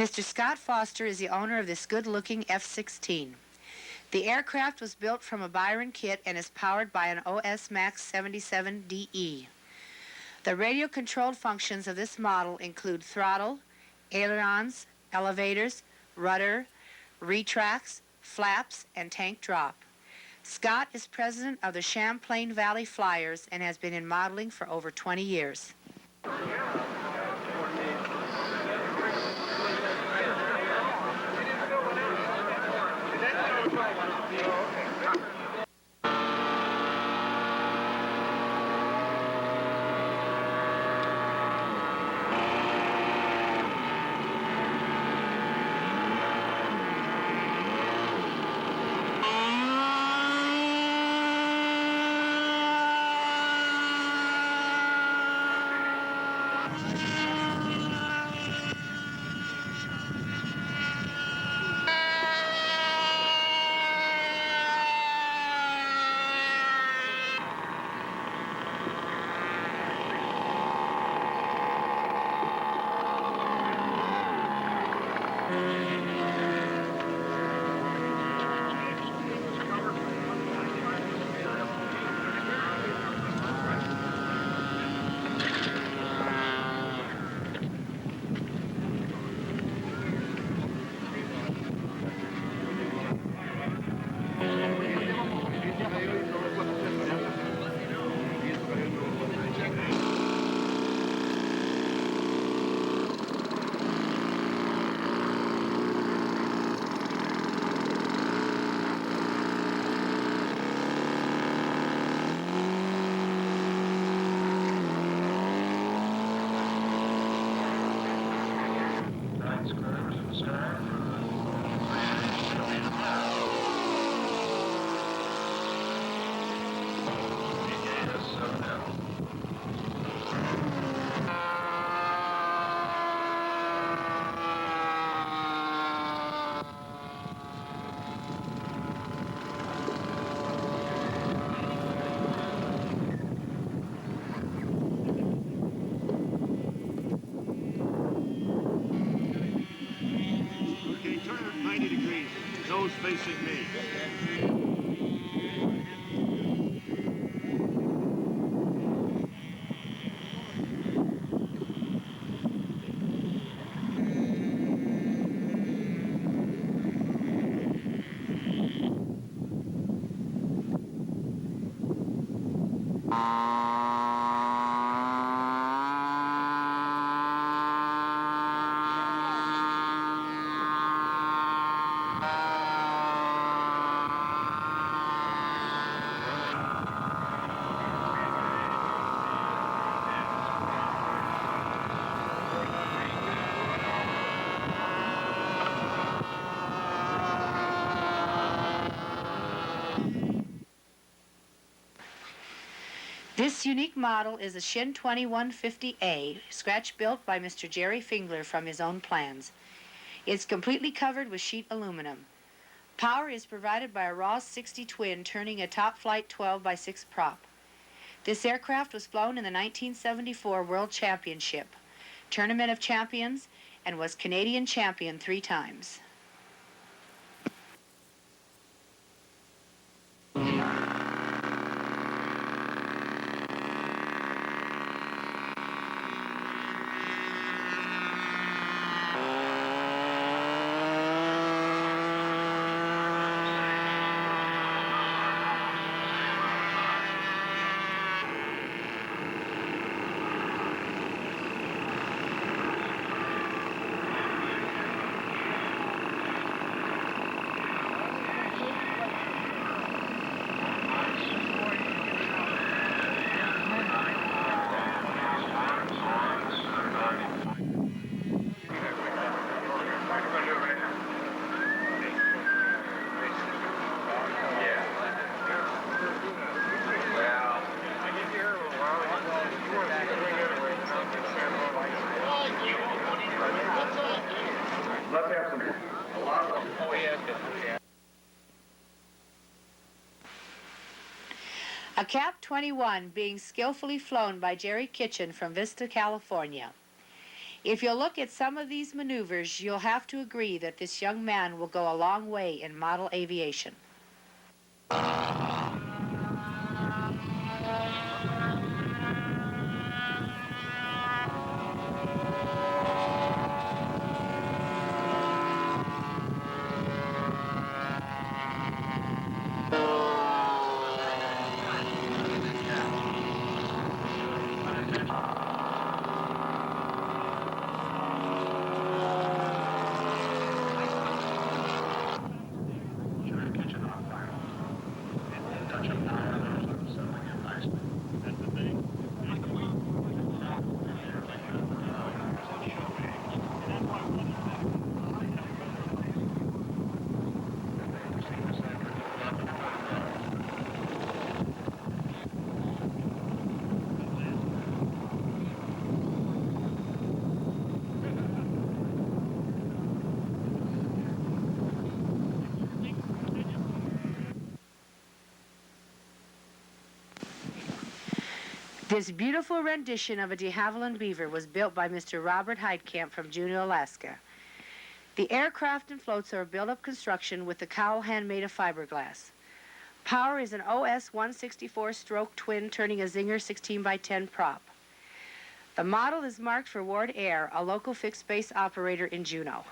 Mr. Scott Foster is the owner of this good-looking F-16. The aircraft was built from a Byron kit and is powered by an OS Max 77DE. The radio-controlled functions of this model include throttle, ailerons, elevators, rudder, retracts, flaps, and tank drop. Scott is president of the Champlain Valley Flyers and has been in modeling for over 20 years. Facing me. This unique model is a Shin 2150A, scratch built by Mr. Jerry Fingler from his own plans. It's completely covered with sheet aluminum. Power is provided by a Ross 60 twin turning a top flight 12x6 prop. This aircraft was flown in the 1974 World Championship, Tournament of Champions, and was Canadian champion 3 times. A Cap-21 being skillfully flown by Jerry Kitchen from Vista, California. If you look at some of these maneuvers, you'll have to agree that this young man will go a long way in model aviation. This beautiful rendition of a de Havilland Beaver was built by Mr. Robert Heidkamp from Juneau, Alaska. The aircraft and floats are built-up construction with the cowl hand made of fiberglass. Power is an OS 164 stroke twin turning a Zinger 16x10 prop. The model is marked for Ward Air, a local fixed base operator in Juneau.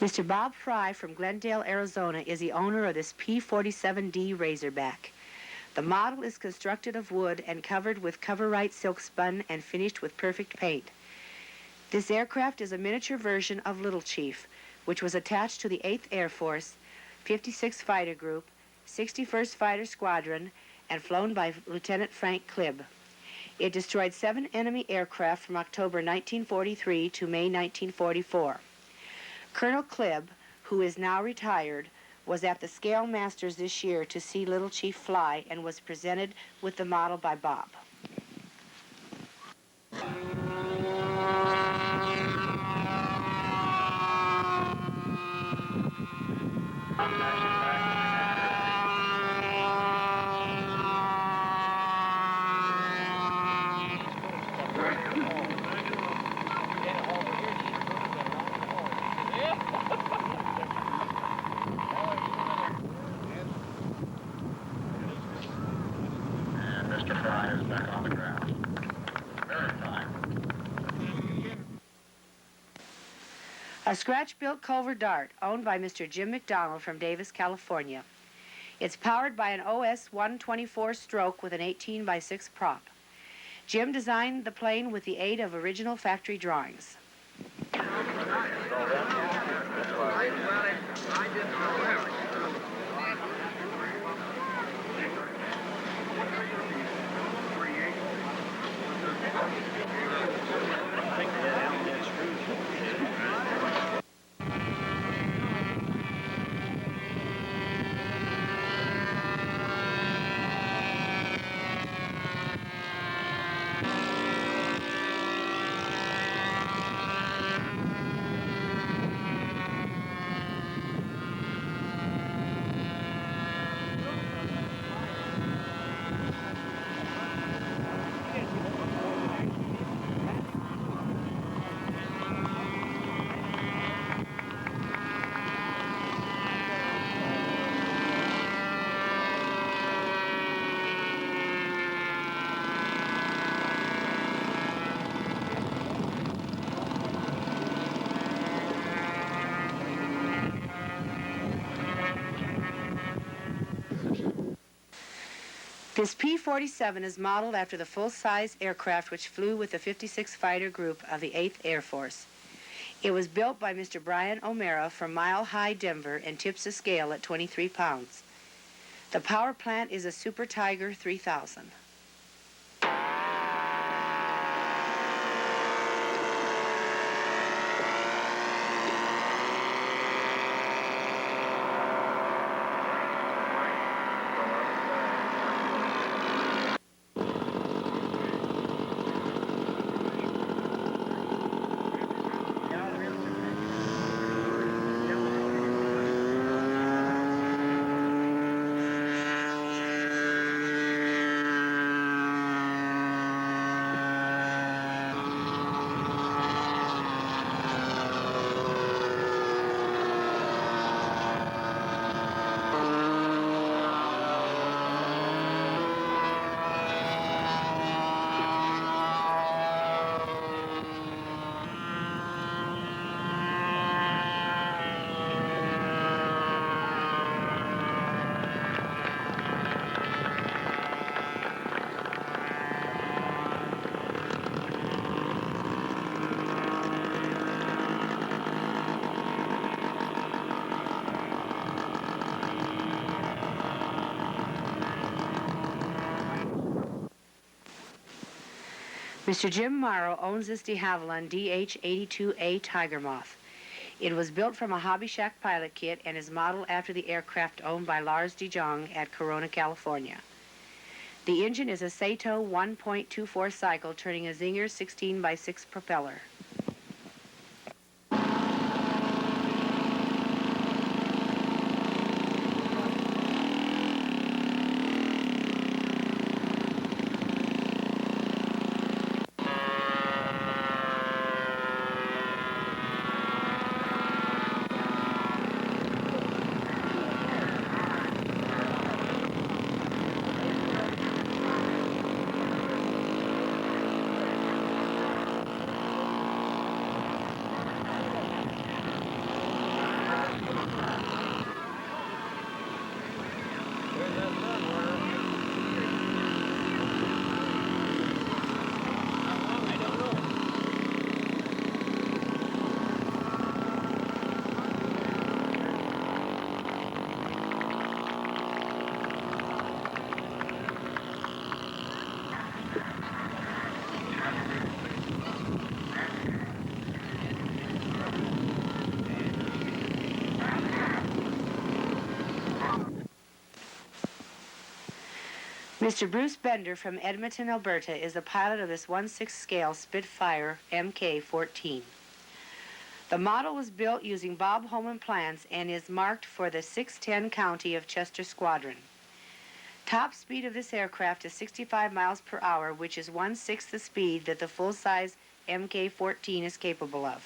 Mr. Bob Fry from Glendale, Arizona is the owner of this P-47D Razorback. The model is constructed of wood and covered with Cover-Right silk spun and finished with perfect paint. This aircraft is a miniature version of Little Chief, which was attached to the 8th Air Force, 56th Fighter Group, 61st Fighter Squadron, and flown by Lieutenant Frank Clibb. It destroyed 7 enemy aircraft from October 1943 to May 1944. Colonel Clibb, who is now retired, was at the Scale Masters this year to see Little Chief fly and was presented with the model by Bob. Mr. Fry is back on the ground. Very fine. A scratch-built Culver Dart, owned by Mr. Jim McDonald from Davis, California. It's powered by an OS 124 stroke with an 18x6 prop. Jim designed the plane with the aid of original factory drawings. This P-47 is modeled after the full-size aircraft which flew with the 56 Fighter Group of the 8th Air Force. It was built by Mr. Brian O'Mara from Mile High, Denver, and tips the scale at 23 pounds. The power plant is a Super Tiger 3000. Mr. Jim Morrow owns this de Havilland DH-82A Tiger Moth. It was built from a Hobby Shack pilot kit and is modeled after the aircraft owned by Lars de Jong at Corona, California. The engine is a Sato 1.24 cycle turning a Zinger 16x6 propeller. Mr. Bruce Bender from Edmonton, Alberta is the pilot of this 1/6 scale Spitfire Mk-1a. The model was built using Bob Holman plans and is marked for the 610 County of Chester Squadron. Top speed of this aircraft is 65 miles per hour, which is 1/6 the speed that the full-size Mk-14 is capable of.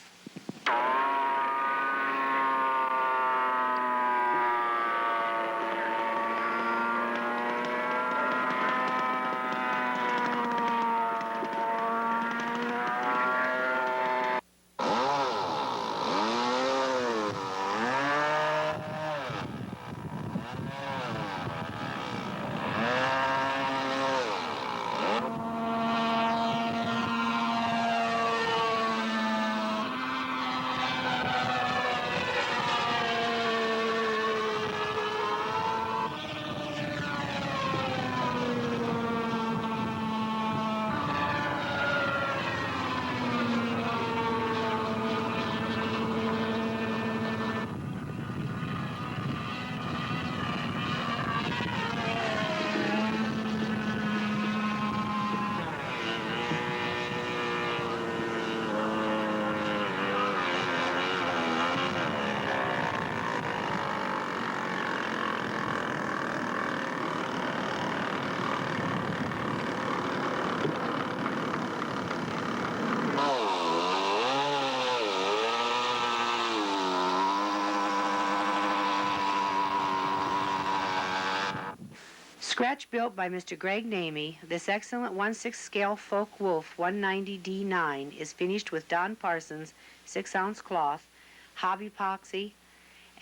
Scratch built by Mr. Greg Namey, this excellent 1/6 scale Focke-Wulf 190D9 is finished with Don Parsons 6-ounce cloth, hobby epoxy,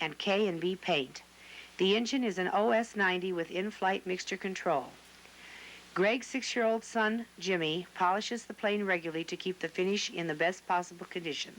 and K&B paint. The engine is an OS-90 with in-flight mixture control. Greg's 6-year-old son, Jimmy, polishes the plane regularly to keep the finish in the best possible condition.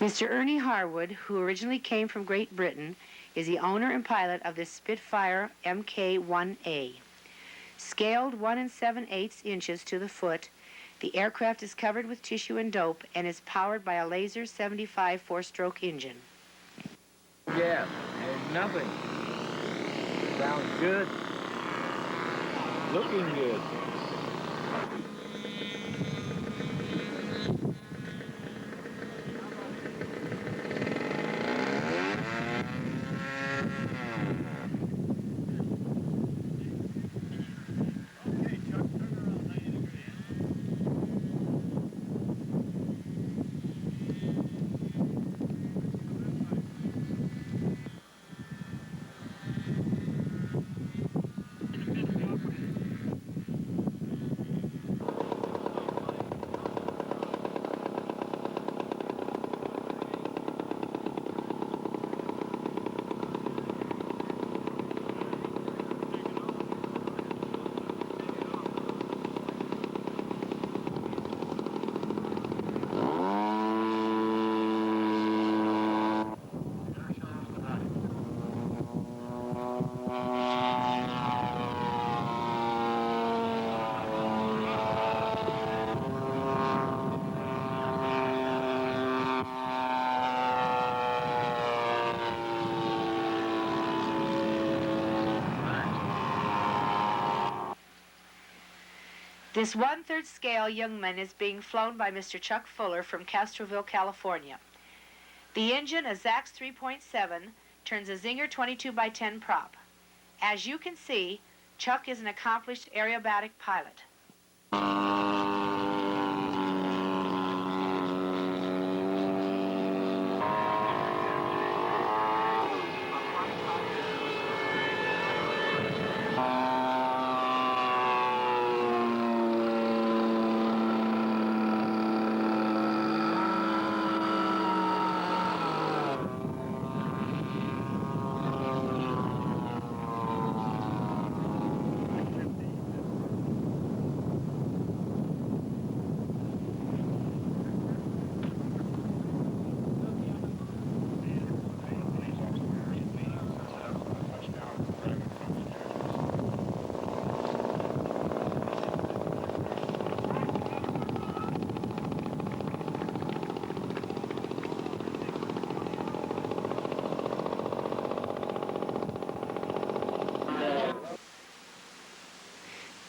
Mr. Ernie Harwood, who originally came from Great Britain, is the owner and pilot of this Spitfire Mk-1a. Scaled 1 7/8 inches to the foot, the aircraft is covered with tissue and dope and is powered by a laser 75 4-stroke engine. Yeah, and nothing. Sounds good. Looking good. This 1/3 scale Youngman is being flown by Mr. Chuck Fuller from Castroville, California. The engine, a Zax 3.7, turns a Zinger 22x10 prop. As you can see, Chuck is an accomplished aerobatic pilot.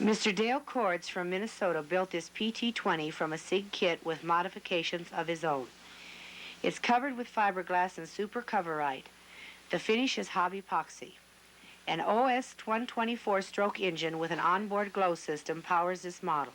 Mr. Dale Cords from Minnesota built this PT-20 from a SIG kit with modifications of his own. It's covered with fiberglass and super coverite. The finish is hobby epoxy. An OS 124-stroke engine with an onboard glow system powers this model.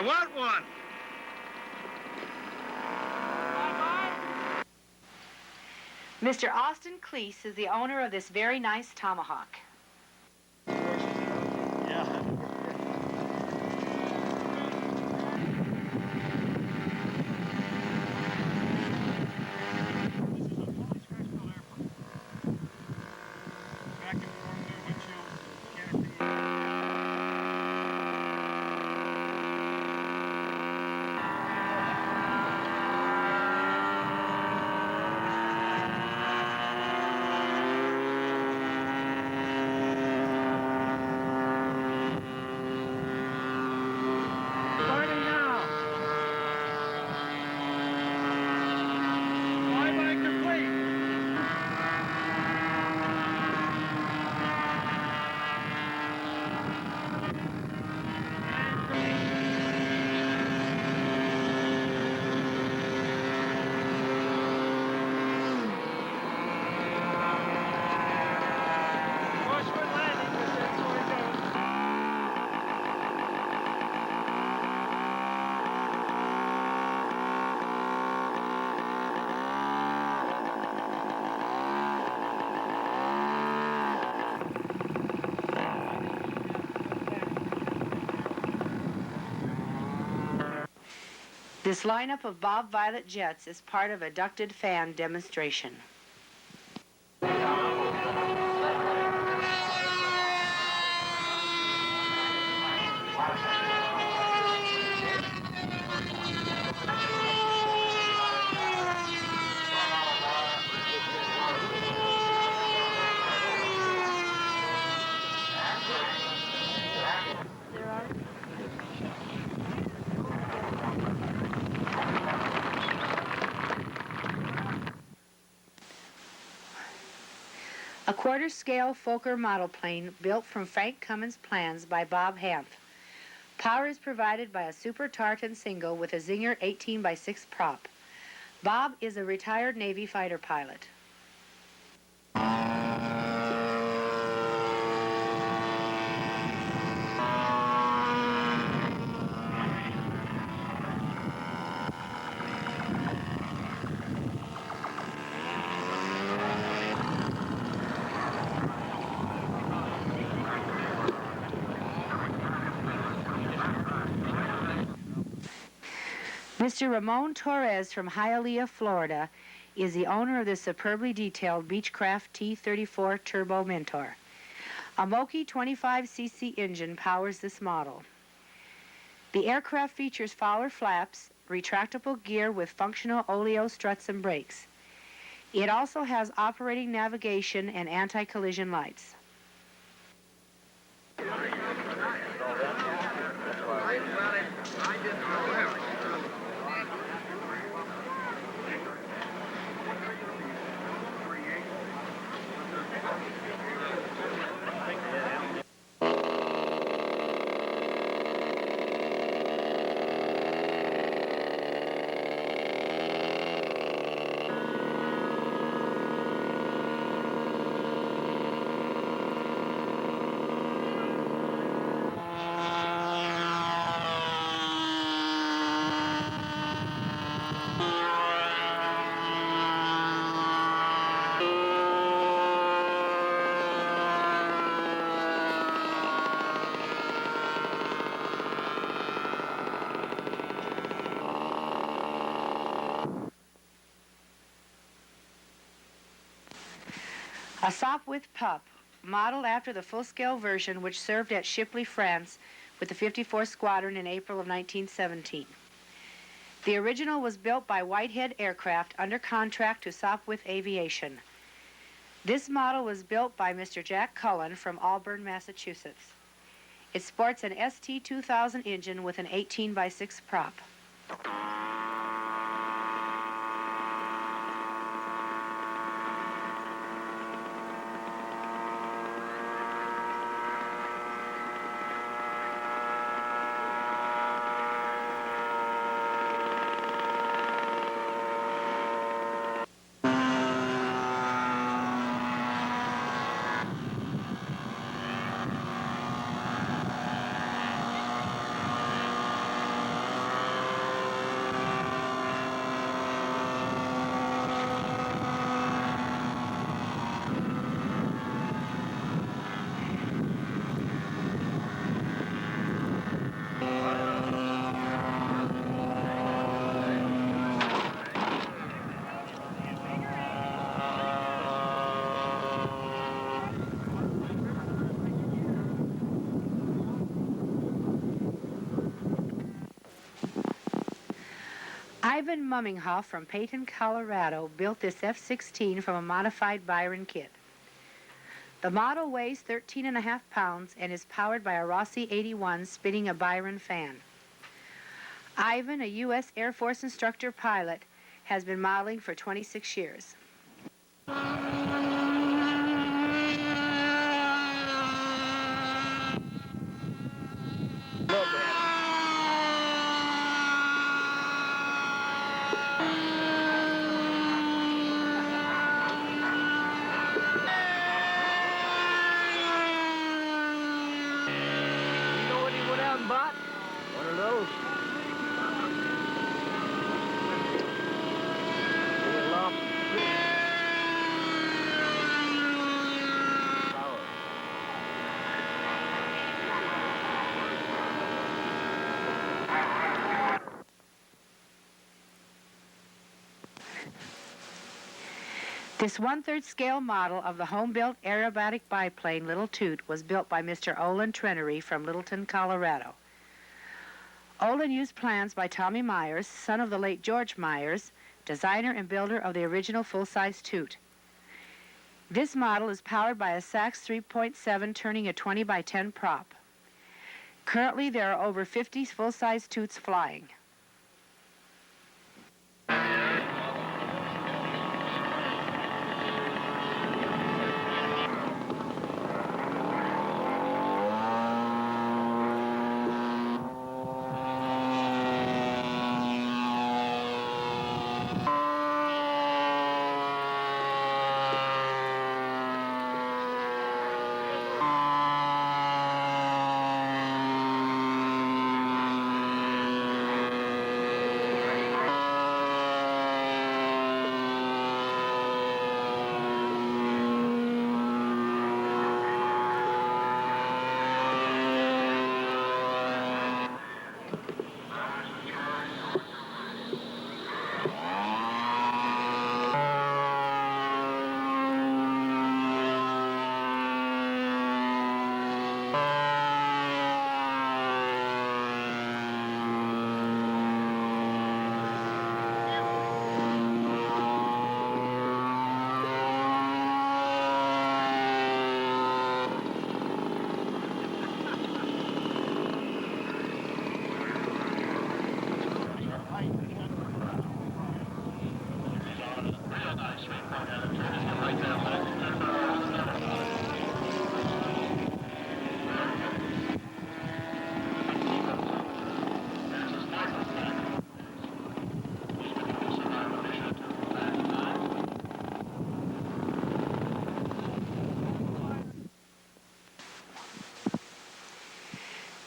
want one. Mr. Austin Cleese is the owner of this very nice Tomahawk. This lineup of Bob Violet jets is part of a ducted fan demonstration. A quarter-scale Fokker model plane built from Frank Cummins' plans by Bob Hanf. Power is provided by a Super Tartan single with a Zinger 18x6 prop. Bob is a retired Navy fighter pilot. Mr. Ramon Torres from Hialeah, Florida, is the owner of the superbly detailed Beechcraft T-34 Turbo Mentor. A Moki 25cc engine powers this model. The aircraft features Fowler flaps, retractable gear with functional oleo struts and brakes. It also has operating navigation and anti-collision lights. A Sopwith Pup, modeled after the full-scale version which served at Shipley, France, with the 54th Squadron in April of 1917. The original was built by Whitehead Aircraft under contract to Sopwith Aviation. This model was built by Mr. Jack Cullen from Auburn, Massachusetts. It sports an ST-2000 engine with an 18x6 prop. Ivan Mumminghoff from Peyton, Colorado built this F-16 from a modified Byron kit. The model weighs 13.5 pounds and is powered by a Rossi 81 spinning a Byron fan. Ivan, a U.S. Air Force instructor pilot, has been modeling for 26 years. This 1/3 scale model of the home-built aerobatic biplane Little Toot was built by Mr. Olin Trenery from Littleton, Colorado. Olin used plans by Tommy Myers, son of the late George Myers, designer and builder of the original full-size Toot. This model is powered by a Sachs 3.7 turning a 20 by 10 prop. Currently, there are over 50 full-size Toots flying.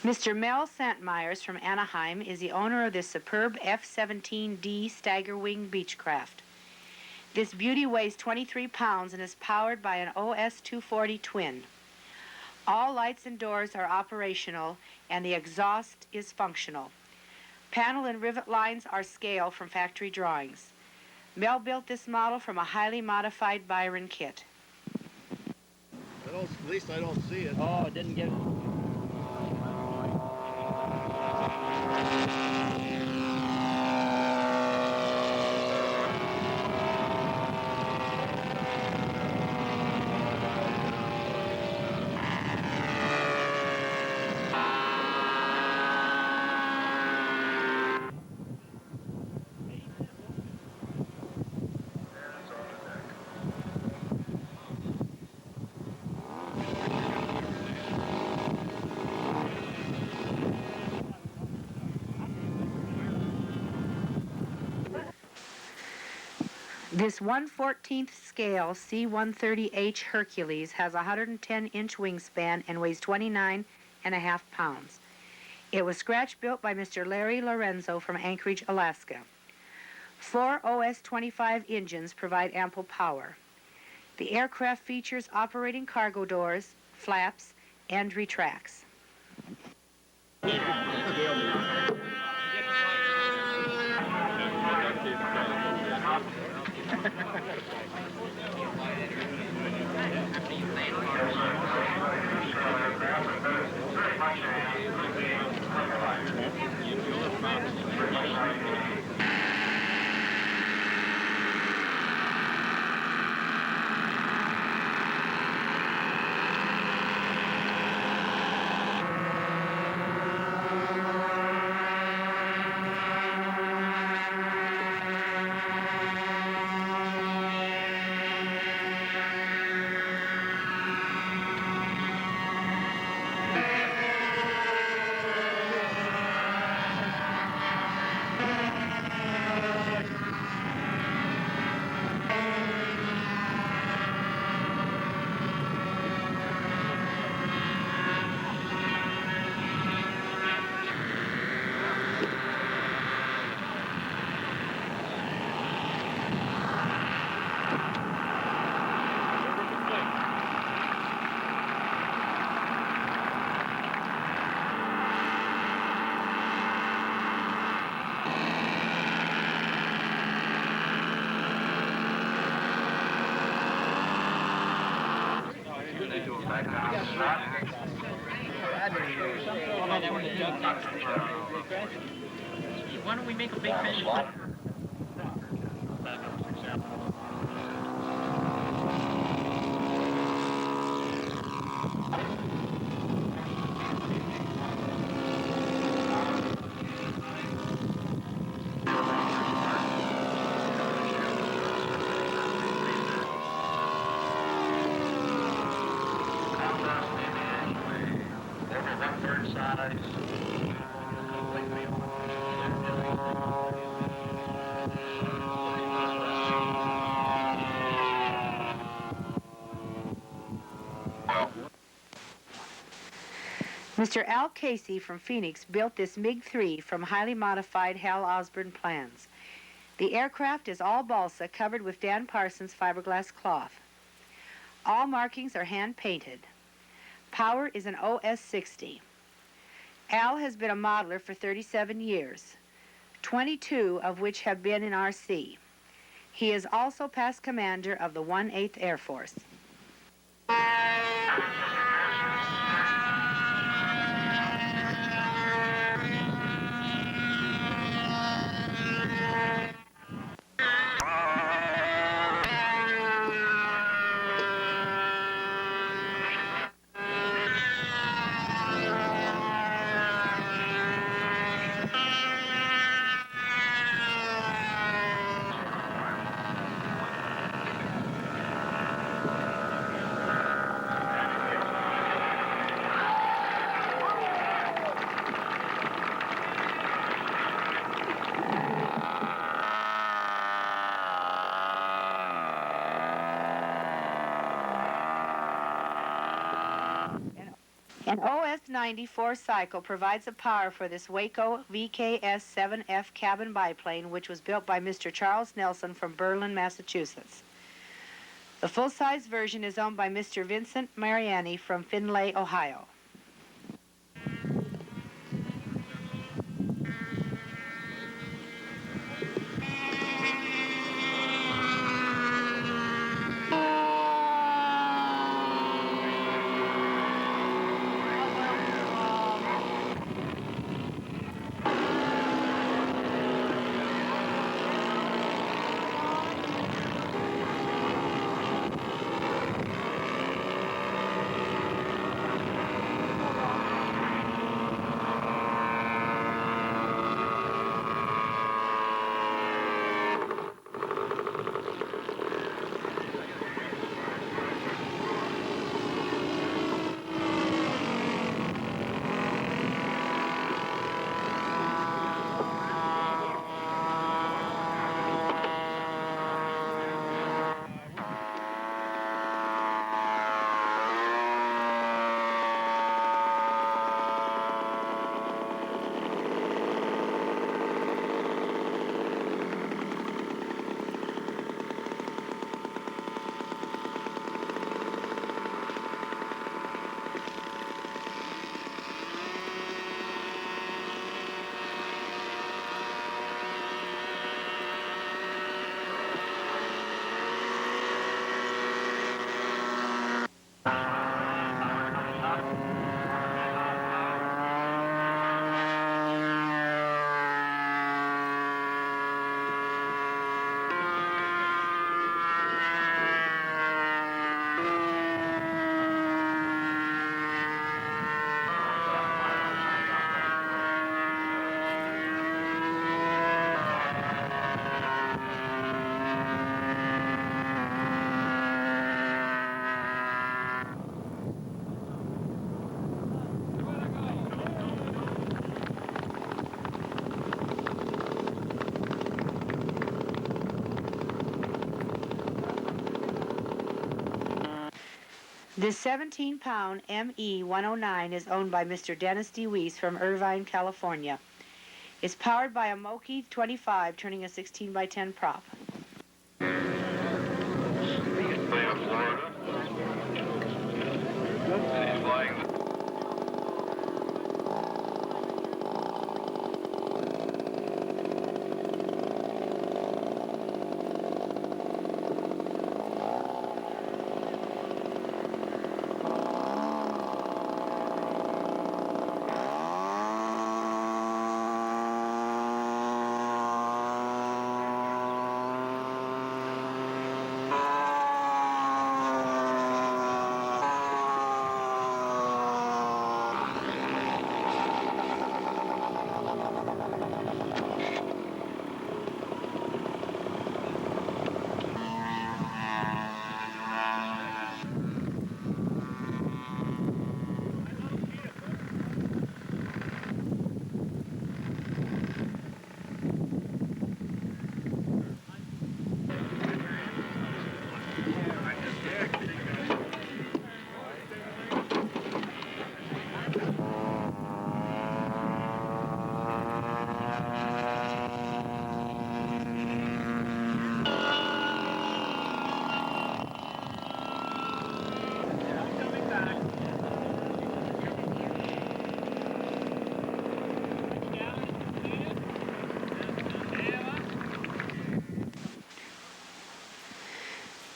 Mr. Mel Santmeyers from Anaheim is the owner of this superb F-17D Stagger Wing Beechcraft. This beauty weighs 23 pounds and is powered by an OS-240 twin. All lights and doors are operational and the exhaust is functional. Panel and rivet lines are scale from factory drawings. Mel built this model from a highly modified Byron kit. At least I don't see it. Oh, it didn't get... This 1/14th scale C-130H Hercules has a 110-inch wingspan and weighs 29.5 pounds. It was scratch-built by Mr. Larry Lorenzo from Anchorage, Alaska. 4 OS-25 engines provide ample power. The aircraft features operating cargo doors, flaps, and retracts. Back down strap. Why don't we make a big fish? Mr. Al Casey from Phoenix built this MiG-3 from highly modified Hal Osborne plans. The aircraft is all balsa covered with Dan Parsons fiberglass cloth. All markings are hand-painted. Power is an OS-60. Al has been a modeler for 37 years, 22 of which have been in RC. He is also past commander of the 1/8th Air Force. An OS-94 cycle provides the power for this Waco VKS-7F cabin biplane, which was built by Mr. Charles Nelson from Berlin, Massachusetts. The full-size version is owned by Mr. Vincent Mariani from Findlay, Ohio. This 17-pound ME-109 is owned by Mr. Dennis D. Weiss from Irvine, California. It's powered by a Moki 25 turning a 16x10 prop.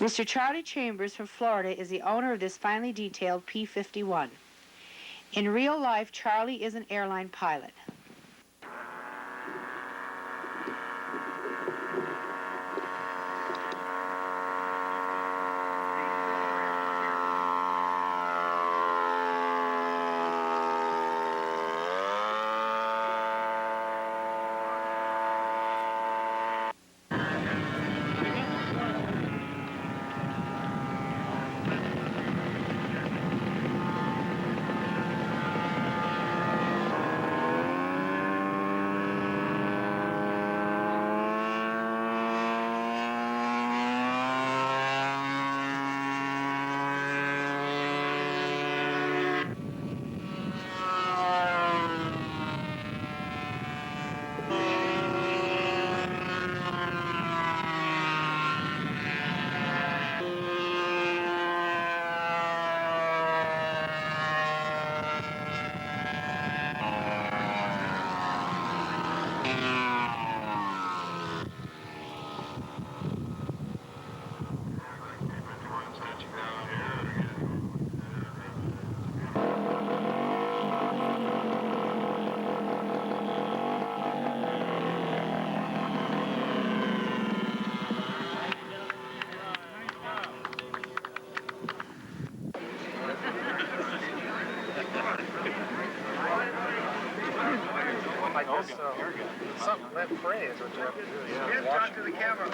Mr. Charlie Chambers from Florida is the owner of this finely detailed P-51. In real life, Charlie is an airline pilot. Something let pray is what you have to do. Yeah. Just talk to the camera.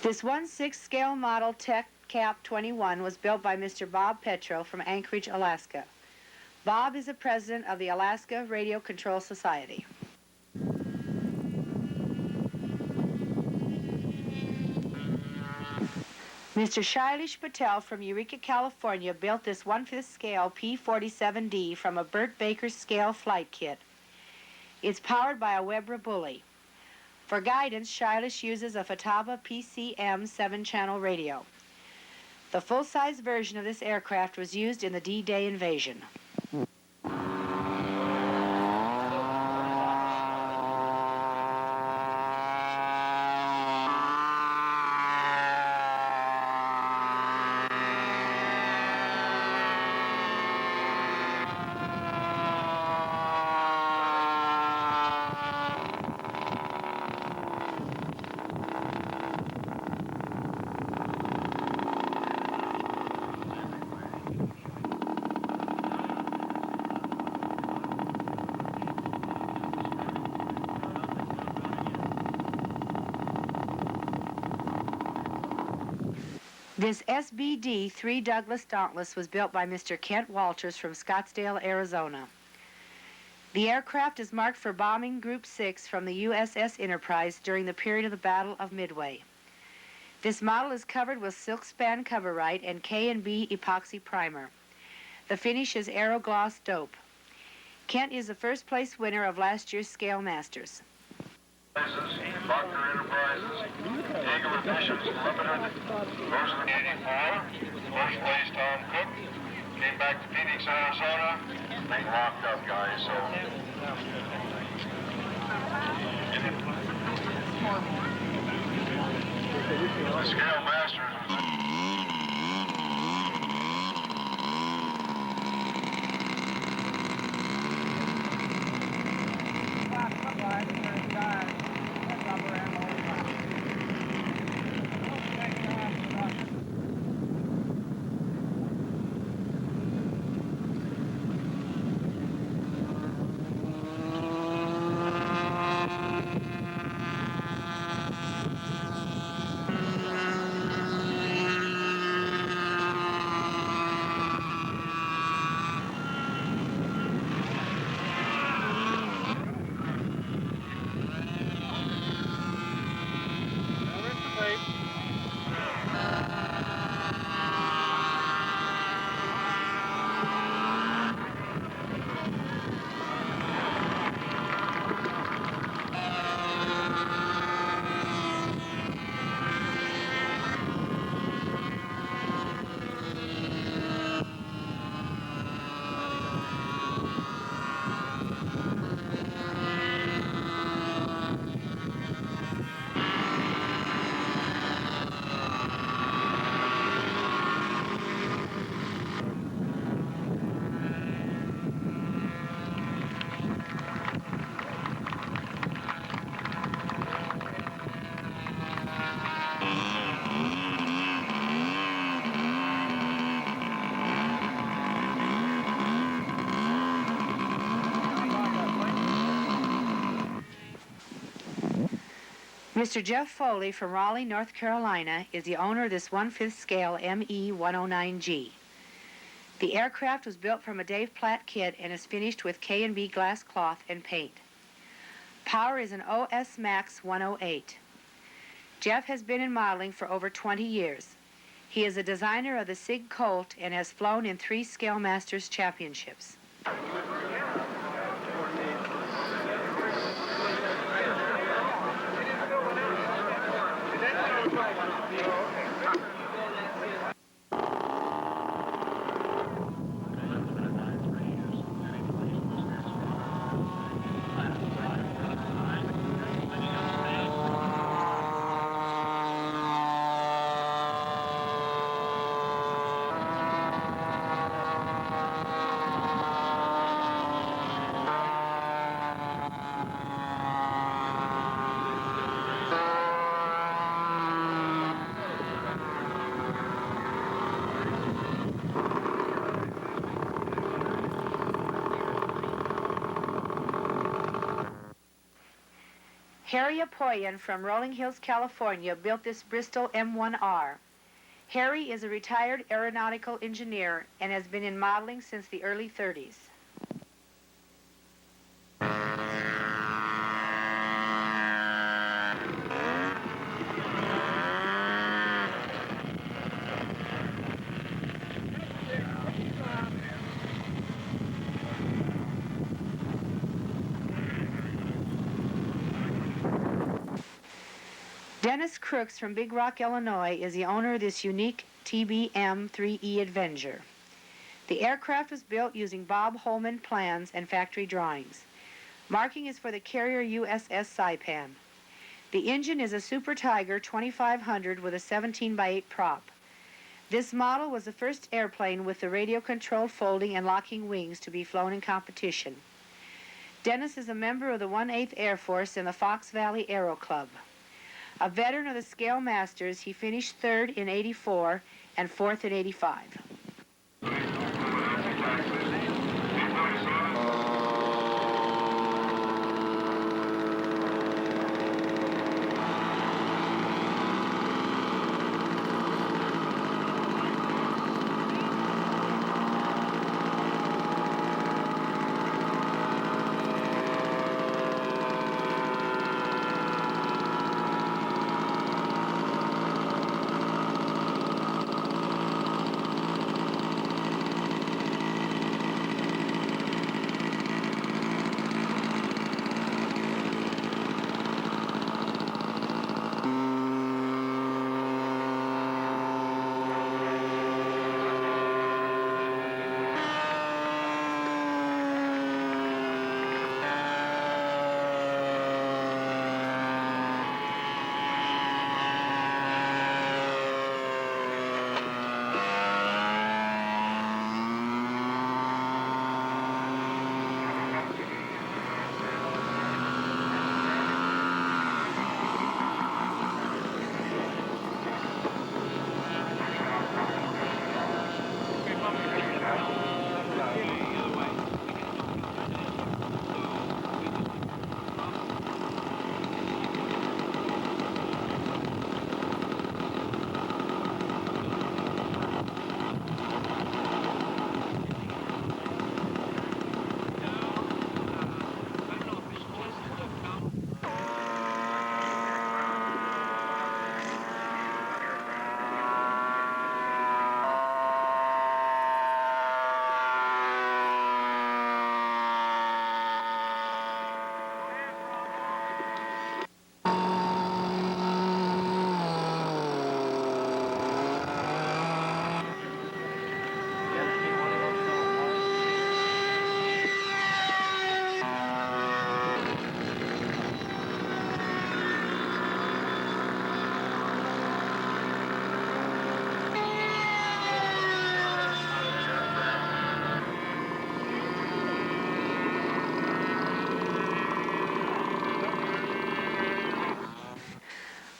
This 1/6 scale model Tech Cap 21 was built by Mr. Bob Petro from Anchorage, Alaska. Bob is the president of the Alaska Radio Control Society. Mr. Shailesh Patel from Eureka, California built this 1/5 scale P-47D from a Burt Baker scale flight kit. It's powered by a Weber Bully. For guidance, Shailesh uses a Fataba PCM 7-channel radio. The full-size version of this aircraft was used in the D-Day invasion. This SBD-3 Douglas Dauntless was built by Mr. Kent Walters from Scottsdale, Arizona. The aircraft is marked for bombing Group 6 from the USS Enterprise during the period of the Battle of Midway. This model is covered with silk-span coverite and K&B epoxy primer. The finish is Aerogloss Dope. Kent is the first place winner of last year's Scale Masters. Proctor Enterprises, Eagle Editions Limited, Gloucester 84, first place Tom Cook, came back to Phoenix, Arizona, they locked up guys, so. The Scale Masters. Mr. Jeff Foley from Raleigh, North Carolina, is the owner of this 1/5 scale ME-109G. The aircraft was built from a Dave Platt kit and is finished with K&B glass cloth and paint. Power is an OS Max 108. Jeff has been in modeling for over 20 years. He is a designer of the SIG Colt and has flown in 3 Scale Masters championships. Harry Apoyan from Rolling Hills, California, built this Bristol M1R. Harry is a retired aeronautical engineer and has been in modeling since the early 30s. Dennis Crooks from Big Rock, Illinois, is the owner of this unique TBM-3E Avenger. The aircraft was built using Bob Holman plans and factory drawings. Marking is for the carrier USS Saipan. The engine is a Super Tiger 2500 with a 17x8 prop. This model was the first airplane with the radio-controlled folding and locking wings to be flown in competition. Dennis is a member of the 1/8th Air Force and the Fox Valley Aero Club. A veteran of the Scale Masters, he finished 3rd in '84 and 4th in '85.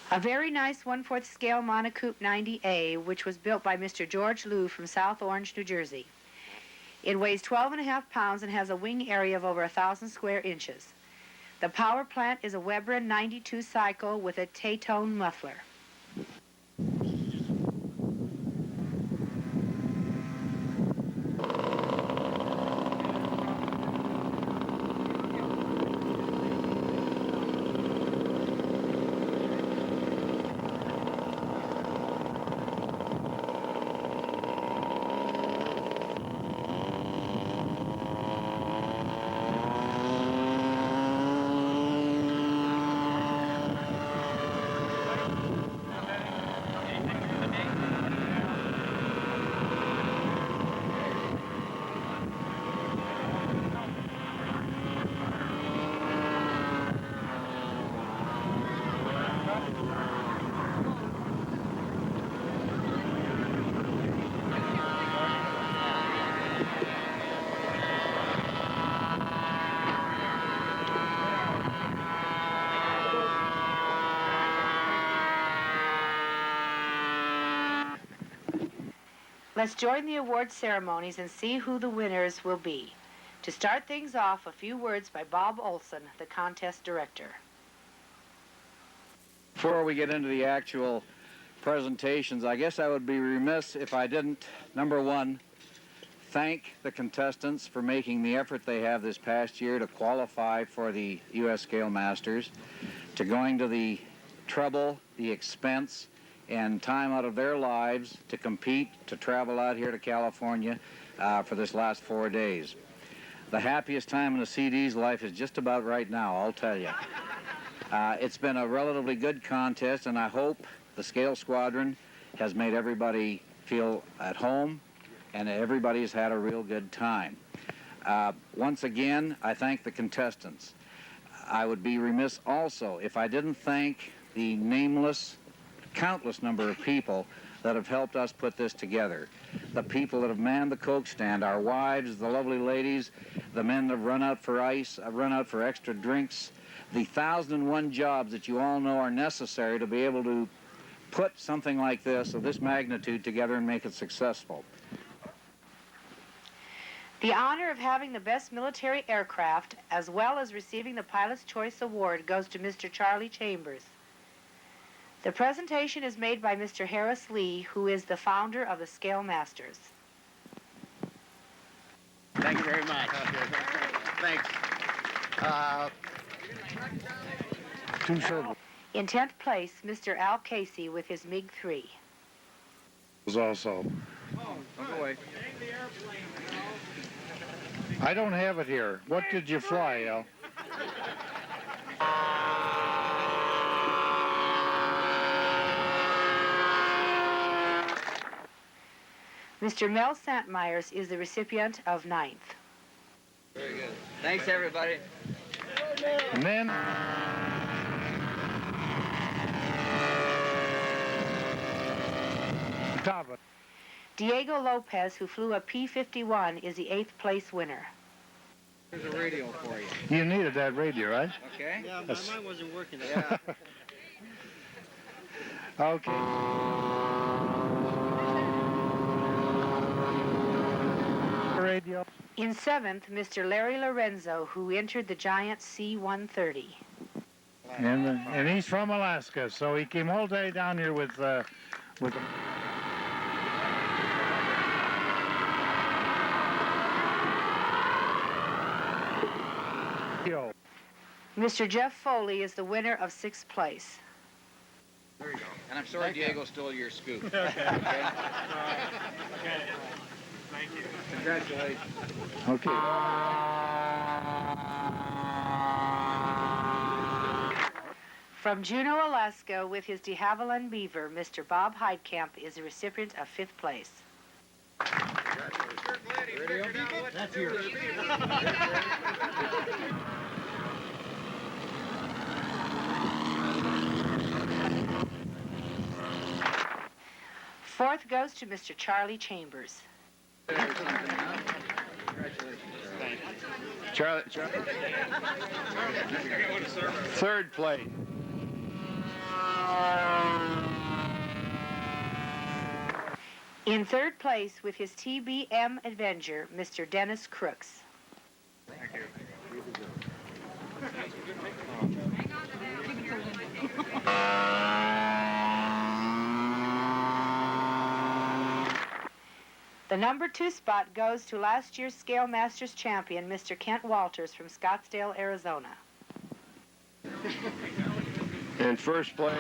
A very nice 1/4 scale Monocoop 90A, which was built by Mr. George Liu from South Orange, New Jersey. It weighs 12.5 pounds and has a wing area of over 1,000 square inches. The power plant is a Weber 92 cycle with a Taytone muffler. Let's join the award ceremonies and see who the winners will be. To start things off, a few words by Bob Olson, the contest director. Before we get into the actual presentations, I guess I would be remiss if I didn't, number one, thank the contestants for making the effort they have this past year to qualify for the U.S. Scale Masters, to going to the trouble, the expense, and time out of their lives to compete, to travel out here to California for this last 4 days. The happiest time in a CD's life is just about right now, I'll tell you. It's been a relatively good contest, and I hope the Scale Squadron has made everybody feel at home, and everybody's had a real good time. Once again, I thank the contestants. I would be remiss also if I didn't thank the nameless, countless number of people that have helped us put this together. The people that have manned the Coke stand, our wives, the lovely ladies, the men that have run out for ice, have run out for extra drinks, the 1,001 jobs that you all know are necessary to be able to put something like this, of this magnitude, together and make it successful. The honor of having the best military aircraft, as well as receiving the Pilot's Choice Award, goes to Mr. Charlie Chambers. The presentation is made by Mr. Harris Lee, who is the founder of the Scale Masters. Thank you very much. Thanks. In 10th place, Mr. Al Casey with his MiG-3. Was also. Don't go away. I don't have it here. What did you fly, Al? Mr. Mel Santmeyers is the recipient of 9th. Very good. Thanks, everybody. And then top of it. Diego Lopez, who flew a P-51, is the 8th place winner. Here's a radio for you. You needed that radio, right? Okay. Yeah, mine wasn't working. Yeah. Okay. Radio. In 7th, Mr. Larry Lorenzo, who entered the giant C-130. And he's from Alaska, so he came all day down here with Mr. Jeff Foley is the winner of 6th place. There you go. And I'm sorry Diego stole your scoop. Okay. Okay? Thank you. Congratulations. Okay. From Juneau, Alaska, with his de Havilland Beaver, Mr. Bob Heidkamp is the recipient of 5th place. That's yours. Fourth goes to Mr. Charlie Chambers. Charlie. Third place. In 3rd place with his TBM Avenger, Mr. Dennis Crooks. Thank you. The number 2 spot goes to last year's Scale Masters champion, Mr. Kent Walters from Scottsdale, Arizona. In first place.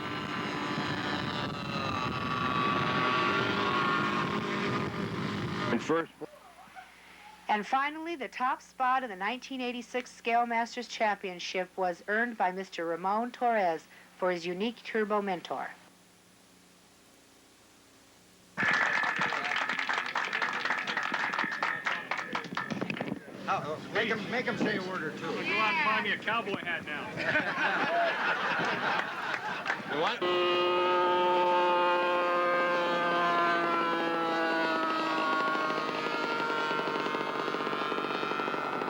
And finally, the top spot in the 1986 Scale Masters Championship was earned by Mr. Ramon Torres for his unique Turbo Mentor. Make him say a word or two. Go out and buy me a cowboy hat now. You what?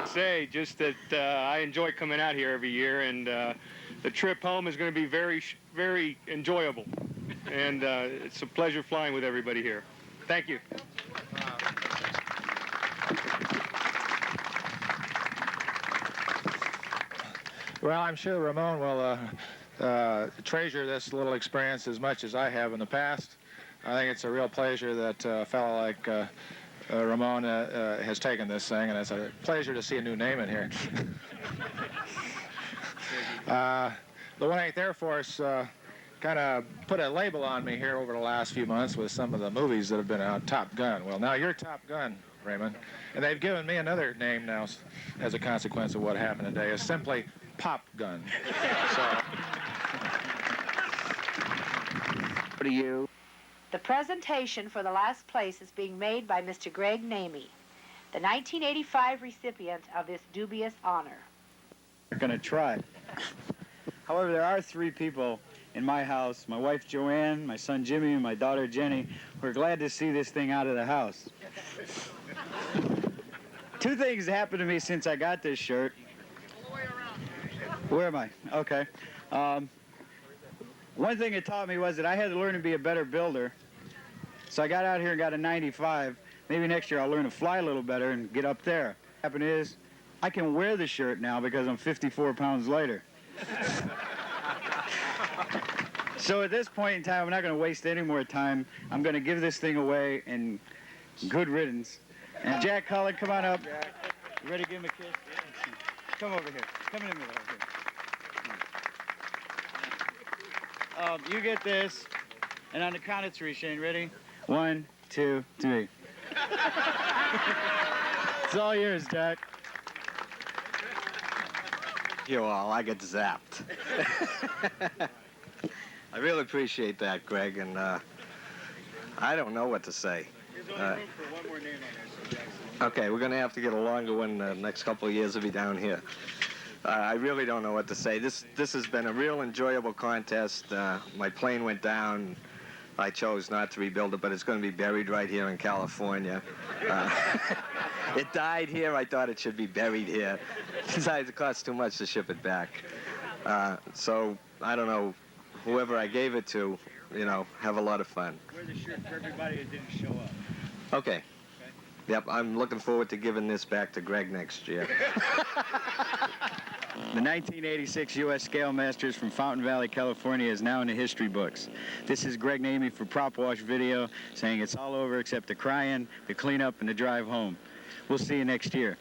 Say just that I enjoy coming out here every year, and the trip home is going to be very enjoyable, and it's a pleasure flying with everybody here. Thank you. Well, I'm sure Ramon will treasure this little experience as much as I have in the past. I think it's a real pleasure that a fellow like Ramon has taken this thing, and it's a pleasure to see a new name in here. The 1/8th Air Force kind of put a label on me here over the last few months with some of the movies that have been out. Top Gun. Well, now you're Top Gun, Raymond. And they've given me another name now as a consequence of what happened today. It's simply Pop Gun. So, What do you? The presentation for the last place is being made by Mr. Greg Namey, the 1985 recipient of this dubious honor. We're going to try. However, there are 3 people in my house, my wife Joanne, my son Jimmy, and my daughter Jenny, who are glad to see this thing out of the house. 2 things happened to me since I got this shirt. Where am I? Okay. One thing it taught me was that I had to learn to be a better builder. So I got out here and got a 95. Maybe next year I'll learn to fly a little better and get up there. What happened is, I can wear the shirt now because I'm 54 pounds lighter. So at this point in time, I'm not going to waste any more time. I'm going to give this thing away, and good riddance. And Jack Cullen, come on up. You ready to give him a kiss? Come over here. Come in the middle over here. You get this, and on the count of 3, Shane, ready? 1, 2, 3. It's all yours, Jack. You all, I get zapped. I really appreciate that, Greg, and I don't know what to say. There's only room for one more name on there, so Okay, we're going to have to get a longer one the next couple of years to be down here. I really don't know what to say. This has been a real enjoyable contest. My plane went down. I chose not to rebuild it, but it's going to be buried right here in California. It died here. I thought it should be buried here. Besides, it costs too much to ship it back. So, I don't know, whoever I gave it to, you know, have a lot of fun. wear the shirt for everybody that didn't show up. Okay. Yep, I'm looking forward to giving this back to Greg next year. The 1986 U.S. Scale Masters from Fountain Valley, California is now in the history books. This is Greg Namey for Propwash Video saying it's all over except the crying, the cleanup, and the drive home. We'll see you next year.